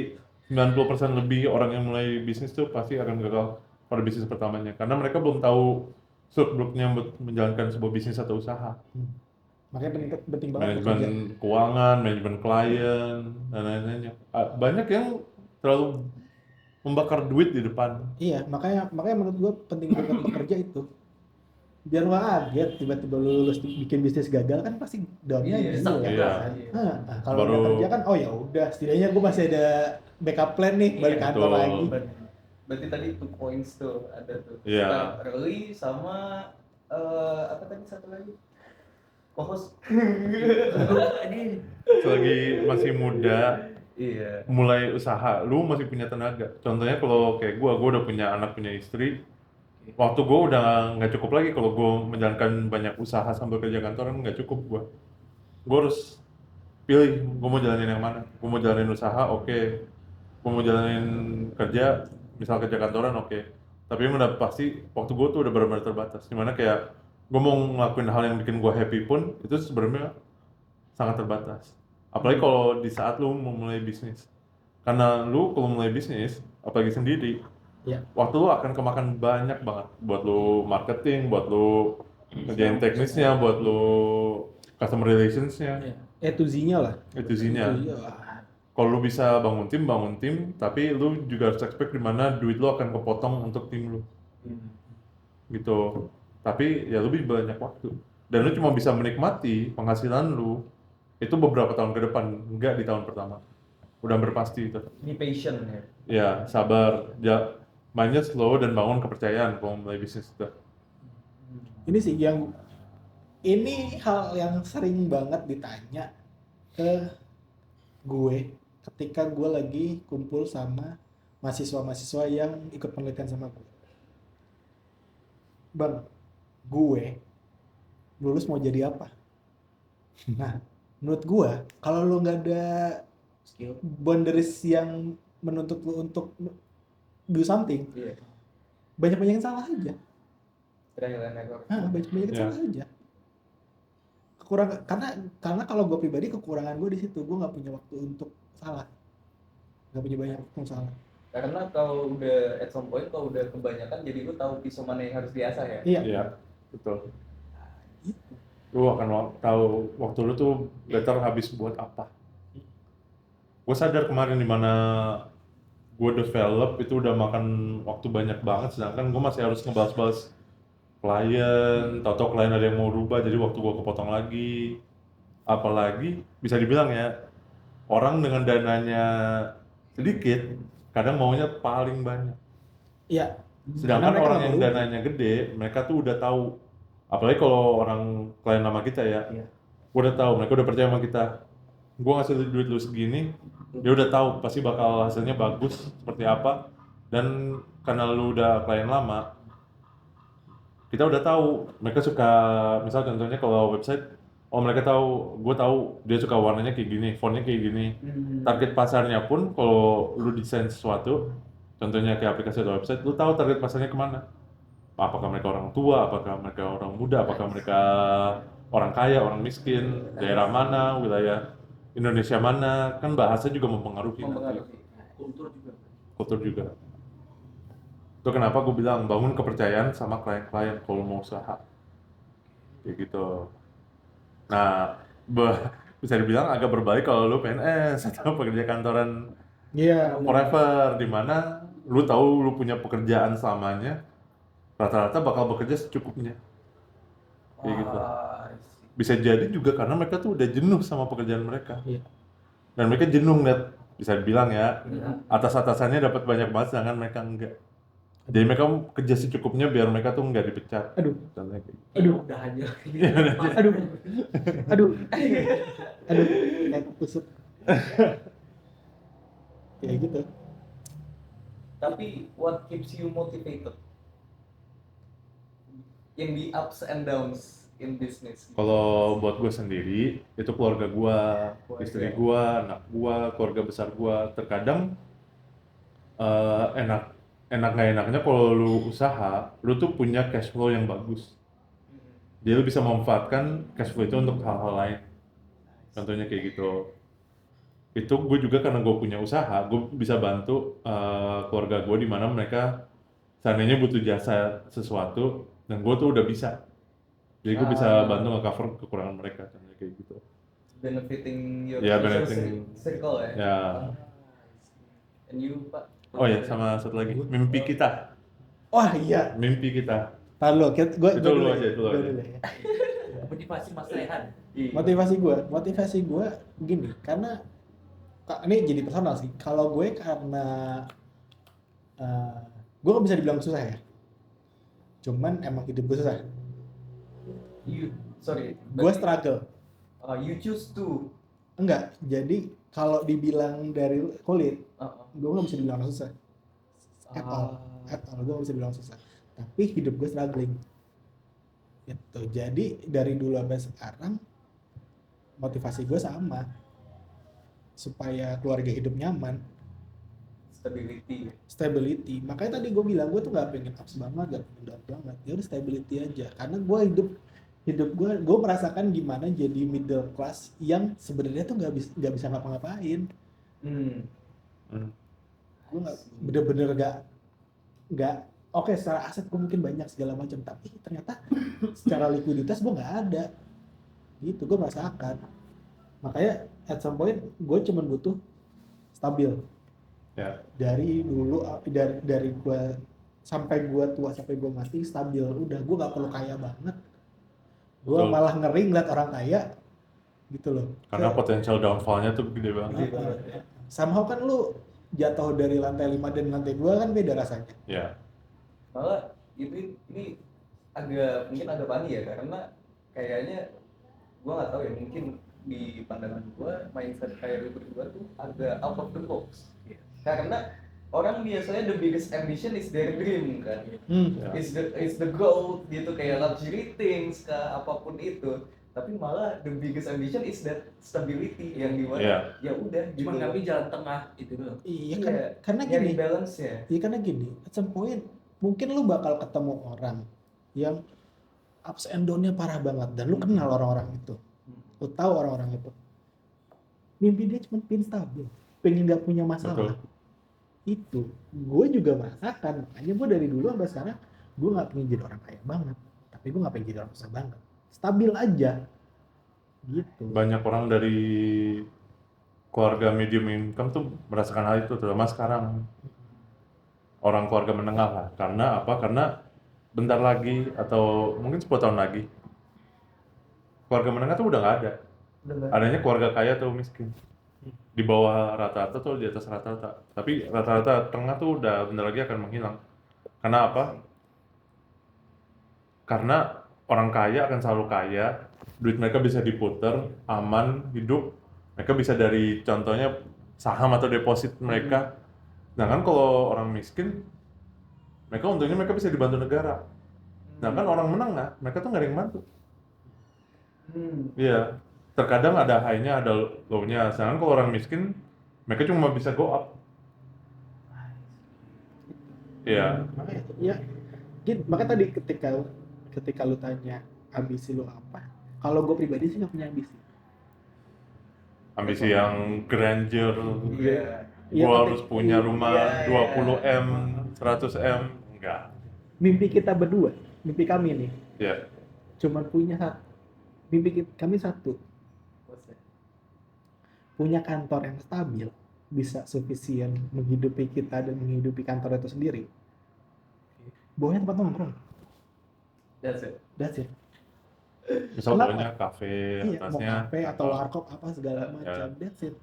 90% lebih orang yang mulai bisnis tuh pasti akan gagal pada bisnis pertamanya. Karena mereka belum tahu seluk-beluknya buat menjalankan sebuah bisnis atau usaha. Makanya penting banget Manajemen kerja. keuangan, manajemen klien, dan lain-lainnya. Banyak yang terlalu membakar duit di depan. Iya, makanya menurut gua penting banget bekerja itu. Biar nggak kaget tiba-tiba lu lulus bikin bisnis gagal kan pasti downnya Iya, gila iya. kan. Kalau udah Baru- kerja kan oh ya udah setidaknya gua masih ada backup plan nih balik Iya, kantor betul. lagi. Berarti tadi 2 points tuh ada tuh. Iya. Start early sama apa tadi satu lagi? Co-host. Selagi masih muda, Iya. mulai usaha, lu masih punya tenaga. Contohnya kalau kayak gua udah punya anak, punya istri. Waktu gua udah nggak cukup lagi kalau gua menjalankan banyak usaha sambil kerja kantoran, nggak cukup gua. Gua harus pilih, gua mau jalanin yang mana. Gua mau jalanin usaha, oke. Gua mau jalanin kerja, misal kerja kantoran, oke. Tapi yang udah pasti waktu gua tuh udah benar-benar terbatas. Dimana kayak gua mau ngelakuin hal yang bikin gua happy pun itu sebenarnya sangat terbatas. Apalagi kalau di saat lu mau mulai bisnis. Karena lu kalau mulai bisnis, apalagi sendiri, Iya. waktu lu akan kemakan banyak banget. Buat lu marketing, buat lu ngerjain teknisnya, buat lu customer relationsnya, To Z-nya lah. itu isinya. To Z, wah. Kalau lu bisa bangun tim, tapi lu juga harus expect di mana duit lu akan kepotong untuk tim lu. Gitu. Tapi ya lebih banyak waktu. Dan lu cuma bisa menikmati penghasilan lu itu beberapa tahun ke depan, enggak di tahun pertama. Udah berpasti itu. Be patient ya. Ya, sabar. Ya, mainnya slow dan bangun kepercayaan kalau mulai bisnis itu. Ini sih yang ini hal yang sering banget ditanya ke gue ketika gue lagi kumpul sama mahasiswa-mahasiswa yang ikut penelitian sama gue. Bang, gue lulus mau jadi apa? Nah, menurut gue kalau lu nggak ada Skill. boundaries yang menuntut lu untuk do something, Iya. banyak-banyak yang salah aja. Trial and error. Banyak-banyak yang Ya. salah aja. Karena kalau gue pribadi kekurangan gue di situ, gue nggak punya waktu untuk salah, nggak punya banyak waktu untuk salah. Karena kalau udah at some point kalau udah kebanyakan jadi lu tahu pisau mana yang harus diasah ya. Iya. Iya, betul. Lu akan tahu waktu lu tuh better habis buat apa. Gue sadar kemarin dimana gue develop itu udah makan waktu banyak banget, sedangkan gue masih harus ngebahas-bahas klien, tau-tau klien ada yang mau rubah jadi waktu gue kepotong lagi. Apalagi bisa dibilang ya, orang dengan dananya sedikit kadang maunya paling banyak. Iya. Sedangkan Karena mereka orang nggak yang mau dananya gede, mereka tuh udah tahu. Apalagi kalau orang klien nama kita ya, Iya. gue udah tahu, mereka udah percaya sama kita. Gue ngasih duit lu segini, dia udah tahu pasti bakal hasilnya bagus seperti apa. Dan karena lu udah klien lama, kita udah tahu mereka suka, misal contohnya kalau website, oh mereka tahu, gue tahu dia suka warnanya kayak gini, fontnya kayak gini. Target pasarnya pun kalau lu desain sesuatu, contohnya kayak aplikasi atau website, lu tahu target pasarnya kemana. Apakah mereka orang tua, apakah mereka orang muda, apakah mereka orang kaya, orang miskin, daerah mana, wilayah Indonesia mana, kan bahasa juga mempengaruhi. Mempengaruhi. Kultur juga. Kultur juga. Itu kenapa gue bilang bangun kepercayaan sama klien-klien kalau mau usaha. Kayak gitu. Nah, bisa dibilang agak berbalik kalau lu PNS atau pekerja kantoran Iya. forever, di mana lu tahu lu punya pekerjaan selamanya, rata-rata bakal bekerja secukupnya. Kayak gitu. Bisa jadi juga karena mereka tuh udah jenuh sama pekerjaan mereka. Iya. Dan mereka jenuh ngeliat, bisa dibilang ya, atas-atasannya dapat banyak banget sedangkan mereka enggak. Jadi mereka kerja secukupnya biar mereka tuh nggak dipecat. Aduh. Contohnya kayak gitu. Aduh. Udah aja. Aduh. Aduh. Aduh. Kayak tusuk. Kayak gitu. Tapi what keeps you motivated? Yang di ups and downs in business. Kalau buat gue sendiri, itu keluarga gue, istri gue, anak gue, keluarga besar gue. Terkadang enak nggak enaknya kalau lu usaha, lu tuh punya cash flow yang bagus. Jadi lu bisa memanfaatkan cash flow itu untuk hal-hal lain. Contohnya kayak gitu. Itu gue juga karena gue punya usaha, gue bisa bantu keluarga gue di mana mereka seandainya butuh jasa sesuatu, dan gue tuh udah bisa. Jadi gue bisa bantu nge-cover kekurangan mereka, contohnya kayak gitu. Benefiting your Ya, social benefiting. circle ya. Ya, And you, Pak? Oh ya, sama satu lagi, mimpi kita. Wah iya, Mimpi kita. tar lo, gue Itu lu aja, itu lu aja. ya. Motivasi Mas Rehan. Iya. Motivasi gue gini, karena ini jadi personal sih. Kalau gue karena gue gak bisa dibilang susah ya. Cuman emang hidup gue susah. Gue struggle. You choose to. Enggak, jadi kalau dibilang dari kulit, gue gak bisa dibilang susah. At all, gue gak bisa bilang susah. Tapi hidup gue struggling. Gitu. Jadi dari dulu sampai sekarang motivasi gue sama, supaya keluarga hidup nyaman, stability. Makanya tadi gue bilang gue tuh nggak pengen ups banget, gak pengen down banget. Ya udah stability aja. Karena gue hidup gue merasakan gimana jadi middle class yang sebenarnya tuh nggak bisa ngapa-ngapain. Gue bener-bener nggak oke, secara aset gue mungkin banyak segala macam, tapi ternyata secara likuiditas gue nggak ada. Gitu gue merasakan. Makanya at some point gue cuma butuh stabil. Ya. Dari dulu, dari gue sampai gue tua, sampai gue mati stabil. Udah, gue nggak perlu kaya banget. Gue Betul. malah ngeri ngeliat orang kaya gitu loh. Karena potensial downfall-nya tuh gede banget. Somehow kan lu jatuh dari lantai 5 dan lantai 2 kan beda rasanya. Ya. Malah ini mungkin agak funny ya, karena kayaknya gue nggak tahu ya, mungkin di pandangan gue mindset kayak lu berdua tuh agak out of the box. Karena orang biasanya the biggest ambition is their dream kan, Ya. is the goal gitu, kayak luxury things kah, apapun itu. Tapi malah the biggest ambition is that stability yang dimana Iya. ya udah gitu. Cuma kami jalan tengah itu doang. Iya Iya, kan, karena nyari gini. balance ya. Iya karena gini, at some point mungkin lu bakal ketemu orang yang ups and down-nya parah banget dan lu kenal orang-orang itu. Lu tahu orang-orang itu. Mimpi dia cuma pengen stabil, pengen gak punya masalah. Betul. Itu gue juga merasakan. Makanya gue dari dulu sampai sekarang gue gak pengen jadi orang kaya banget, tapi gue gak pengen jadi orang susah banget. Stabil aja. Gitu. Banyak orang dari keluarga medium income tuh merasakan hal itu, terutama sekarang. Orang keluarga menengah lah. Karena apa? Karena bentar lagi atau mungkin 10 tahun lagi keluarga menengah tuh udah nggak ada. Adanya keluarga kaya atau miskin. Di bawah rata-rata tuh di atas rata-rata. Tapi rata-rata tengah tuh udah bentar lagi akan menghilang. Karena apa? Karena orang kaya akan selalu kaya, duit mereka bisa diputer, aman, hidup. Mereka bisa dari contohnya saham atau deposit mereka. Sedangkan kalau orang miskin, mereka untungnya mereka bisa dibantu negara. Sedangkan orang menengah, mereka tuh nggak ada yang bantu. Iya, terkadang ada high-nya, ada low-nya. Sedangkan kalau orang miskin, mereka cuma bisa go up. Iya. Makanya tadi ketika lu tanya ambisi lu apa, kalau gue pribadi sih nggak punya ambisi. Ambisi yang grandeur. Iya. Gua harus punya rumah 20M, 100M, enggak. Mimpi kita berdua, mimpi kami nih, Ya, cuma punya satu. Kami satu, punya kantor yang stabil, bisa sufisien menghidupi kita dan menghidupi kantor itu sendiri. Bawahnya tempat nongkrong. That's it. misal Kenapa? bawahnya kafe, Iya, mau atasnya kafe atau apa. warkop apa segala macam. Ya. That's it.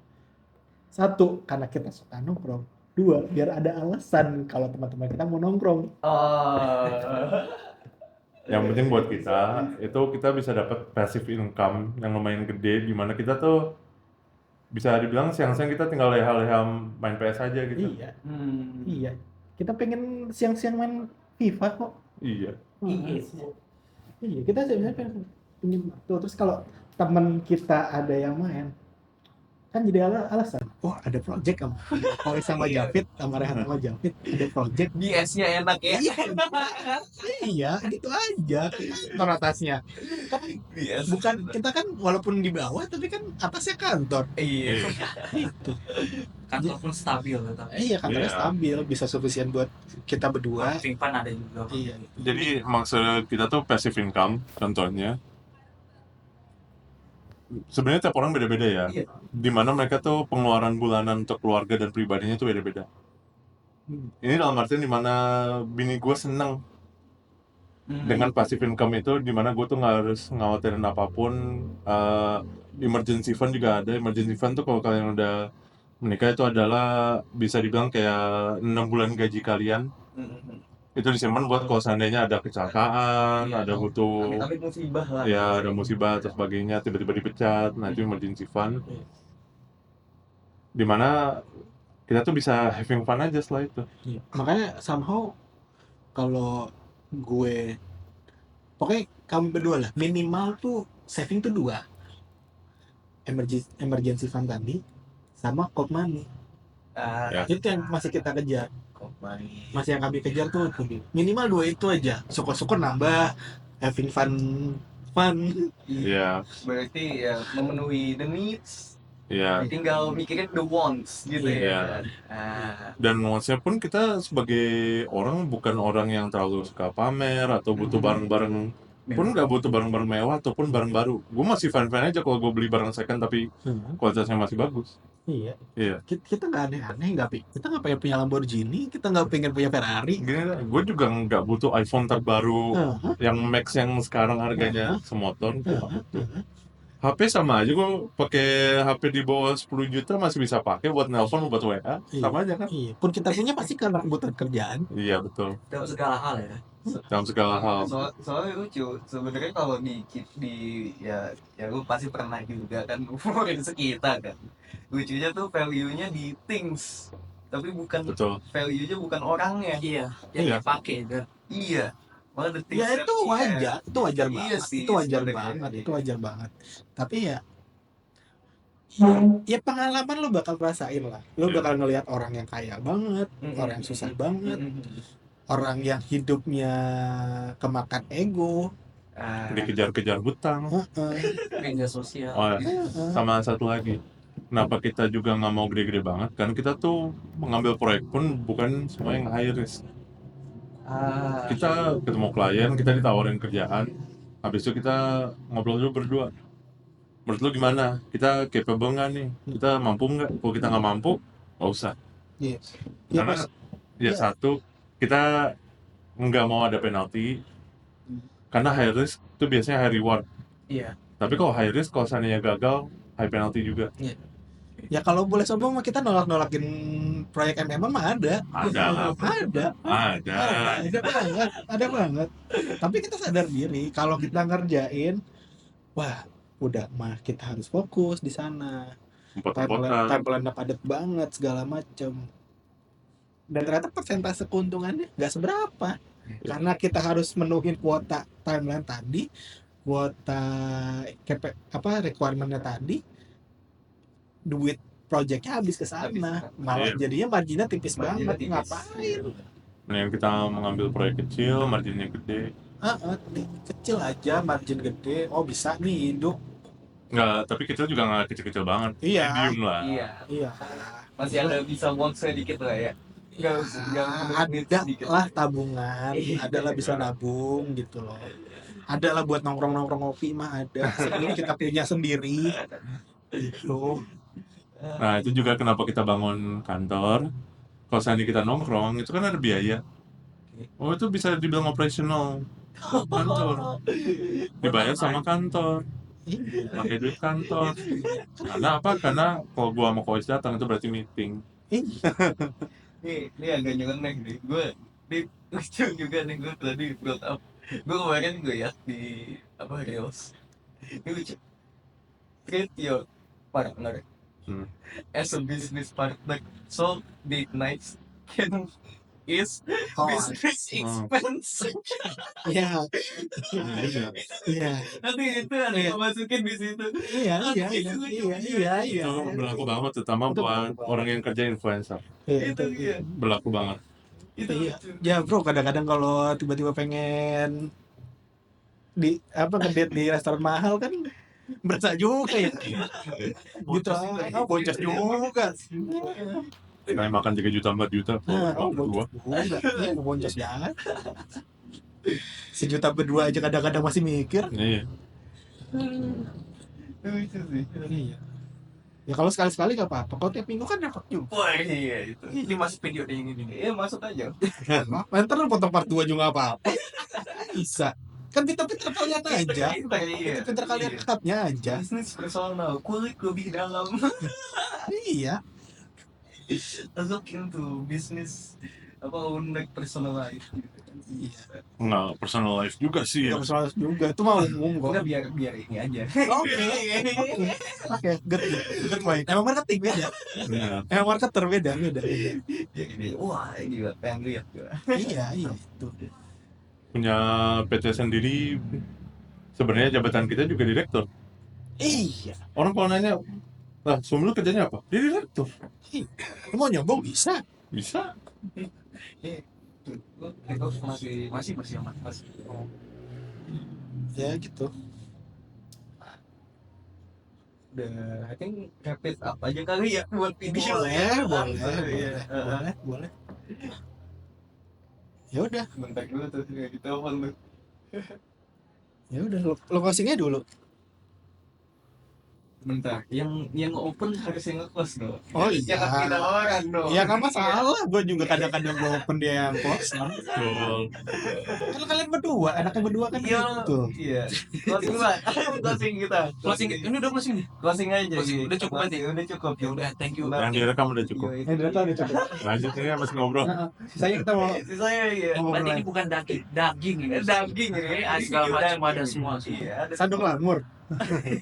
Satu, karena kita suka nongkrong. Dua, biar ada alasan kalau teman-teman kita mau nongkrong. Yang penting buat kita, itu kita bisa dapat passive income yang lumayan gede, di mana kita tuh bisa dibilang siang-siang kita tinggal leha-leha main PS aja gitu. Iya, iya. Kita pengen siang-siang main FIFA kok. Iya. Iya, kita sebenarnya pengen tuh. Terus kalau teman kita ada yang main, kan jadi alasan. Oh, ada project kamu. Kalau sama Javid, sama Rehan sama Javid, ada project. BS-nya enak ya. Iya, gitu aja. Kantor atasnya. Kan BS. bukan kita kan walaupun di bawah tapi kan atasnya kantor. Iya. Itu. Kantor pun stabil tetap. Iya, kantornya Iya. stabil, bisa sufisien buat kita berdua. Pimpan ada juga. Iya. Jadi maksud kita tuh passive income, contohnya sebenarnya tiap orang beda-beda ya. Iya. Dimana mereka tuh pengeluaran bulanan untuk keluarga dan pribadinya tuh beda-beda. Ini dalam artian dimana bini gue seneng dengan passive income itu, dimana gue tuh nggak harus ngawatirin apapun. Emergency fund juga ada. Emergency fund tuh kalau kalian udah menikah itu adalah bisa dibilang kayak 6 bulan gaji kalian. Itu disimpan buat kalau seandainya ada kecelakaan, Iya. ada butuh, Amit-amit musibah lah. ya ada musibah atau sebagainya, tiba-tiba dipecat, nah itu emergency fund. Dimana kita tuh bisa having fun aja setelah itu. Makanya somehow kalau gue, pokoknya kami berdua lah, minimal tuh saving tuh 2, emergency fund tadi sama cold money. Ah, Ya. Itu yang masih kita kejar, kompani. masih yang kami kejar tuh minimal 2 itu aja. Syukur-syukur nambah having fun. Iya, Berarti ya memenuhi the needs, iya. tinggal mikirin the wants gitu Iya. ya kan. Dan nuansanya pun kita sebagai orang bukan orang yang terlalu suka pamer atau butuh barang-barang, pun nggak butuh barang-barang mewah ataupun barang baru. Gue masih fan-fan aja kalau gue beli barang second tapi kualitasnya masih bagus. Iya. Iya. Kita nggak aneh-aneh, kita nggak pengen punya Lamborghini, kita nggak pengen punya Ferrari. Gini, gue juga nggak butuh iPhone terbaru yang Max yang sekarang harganya semotor. HP sama aja, gue pakai HP di bawah 10 juta masih bisa pakai buat nelpon, buat WA, sama aja kan? Iya. Pun kita punya pasti karena kebutuhan kerjaan. Iya betul, Dalam segala hal ya. dalam segala hal. Soalnya lucu sebenarnya kalau di ya lu pasti pernah juga kan umurin sekitar kan. Lucunya tuh value-nya di things, tapi bukan Betul. value-nya bukan orangnya. Iya, Iya. yang dipakai kan. Iya. Malah the things Ya that- itu wajar, itu wajar Iya banget, sih, itu wajar sebenarnya. banget, itu wajar banget. Tapi ya pengalaman lo bakal rasain lah. Lo Iya. bakal ngelihat orang yang kaya banget, orang yang susah banget, orang yang hidupnya kemakan ego. Dikejar-kejar hutang. Media sosial. Oh, sama satu lagi, kenapa kita juga nggak mau gede-gede banget? Karena kita tuh mengambil proyek pun bukan semua yang high risk. Kita ketemu klien, kita ditawarin kerjaan, habis itu kita ngobrol dulu berdua. Menurut lu gimana? Kita capable nggak nih? Kita mampu nggak? Kalau kita nggak mampu, nggak usah. Iya. Karena pas- ya satu, kita nggak mau ada penalti. Karena high risk itu biasanya high reward. Iya. Tapi kalau high risk, kalau seandainya gagal, high penalty juga. Ya kalau boleh sombong mah kita nolak-nolakin proyek MMA mah ada. Ada banget. Tapi kita sadar diri kalau kita ngerjain, wah udah mah kita harus fokus di sana. Empot-empotan. Timeline padat banget segala macem. Dan ternyata persentase keuntungannya nggak seberapa. Karena kita harus menuhin kuota timeline tadi, kuota requirement-nya tadi, duit projectnya habis ke sana, malah jadinya marginnya tipis banget. Ngapain? Yang kita mengambil proyek kecil, marginnya gede. Kecil aja, margin gede, oh bisa nih hidup. Nggak, tapi kecil juga nggak kecil-kecil banget. Iya. Medium lah. Iya. Masih ada bisa wants sedikit lah ya. Ada lah tabungan, adalah bisa nabung gitu loh. Adalah buat nongkrong ngopi mah ada. Sebelum kita punya sendiri. Gitu. Nah, itu juga kenapa kita bangun kantor. Kalau seandainya kita nongkrong, itu kan ada biaya. Oh, itu bisa dibilang operasional kantor. Dibayar sama kantor. Pakai duit kantor. Karena apa? Karena kalau gua sama Kois datang itu berarti meeting. Ini agak nyeleneh nih. Gue lucu juga nih, gue tadi build up. Gue kemarin gue ya di Reels. Ini lucu. Treat your partner as a business partner, so date nights can is business expense. Iya. Nanti itu ada yang masukin di situ. Iya. Itu berlaku banget, terutama buat orang yang kerja influencer. Itu iya. Berlaku banget. Itu Iya. lucu. Ya bro, kadang-kadang kalau tiba-tiba pengen ngedate di restoran mahal kan berasa juga ya. Gitu boncos juga. Kayak makan 3 juta 4 juta. Boncos jangan. Sejuta berdua aja kadang-kadang masih mikir. Iya. Lucu sih. Iya. Ya kalau sekali-sekali gak apa-apa. Kalau tiap minggu kan dapat juga. Wah iya itu. Ini masuk video yang ini nih. Iya masuk aja. Ntar lu potong part 2 juga gak apa-apa. Bisa. Kan pinter-pinter kalian aja. Iya. Pinter-pinter kalian cutnya aja. Bisnis personal, kulik lebih dalam. Iya. Masuk into bisnis apa undang personal life gitu kan. Iya. Nggak personal life juga sih ya. Gak personal juga. Itu mah umum kok. Enggak biar ini aja. Oke, good point. Emang marketing beda. Iya. Emang marketer beda. Ya gini, wah ini pengen lihat gua. Iya, itu. Punya PT sendiri, sebenarnya jabatan kita juga direktur. Iya. Orang kalau nanya, lah suami lu kerjanya apa? Dia direktur. Lu mau nyoba bisa. Bisa. Itu masih aman masih. Ya gitu. Udah, I think wrap it up aja kali ya buat video. Boleh. Ya udah, Bentar dulu tuh di telepon tuh. ya udah lo closingnya dulu. Bentar, yang open harus yang nge-close dong. Oh iya. Jangan pindah orang dong. Ya kan masalah, gue juga kadang-kadang gue open dia yang close. Betul. Kan kalian berdua, anaknya berdua kan Iya, gitu. iya. Closing lah, closing kita. Closing, ini udah closing nih. Closing aja. Closing, sih. udah cukup berarti? Udah cukup. Ya udah, thank you. Yang direkam udah cukup. Iya, Yang direkam udah cukup. Lanjutnya masih ngobrol. Sisanya kita mau Sisanya iya. Berarti ini bukan daging ini. Daging ini. Ada segala macam, ada semua. Iya, ada sandung lamur.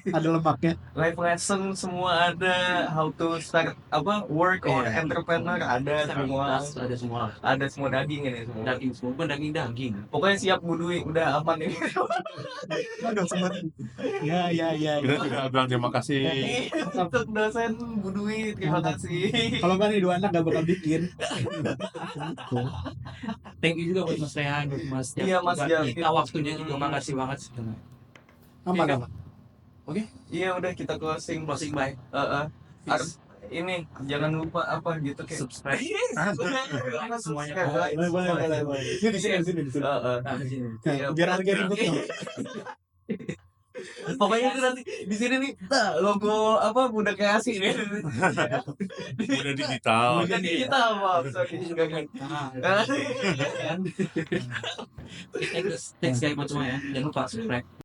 Ada lemaknya. life lesson semua ada, how to start apa work or Iya. entrepreneur ada semua. Ada semua. Ada semua daging ini semua. Daging semua, bukan daging. Pokoknya siap budui, udah aman ini. Aduh semua. Ya. Kita juga bilang terima kasih. Untuk dosen budui, terima kasih. Kalau kan nih dua anak gak bakal bikin. Thank you juga buat Mas Rehan, buat Mas Jam. Iya, Mas Jam. Kita waktunya juga makasih banget sebenarnya. Apa? Iya udah kita closing. Closing bye. Harus ini jangan lupa apa gitu kayak Subscribe. semuanya. Boleh. Ini di sini. Nah, di sini. Biar harga ribut dong. Pokoknya itu nanti di sini nih, logo apa budak kreasi nih. Udah digital. Bukan digital, maaf. Sorry. Thanks guys buat semua ya. Jangan lupa subscribe.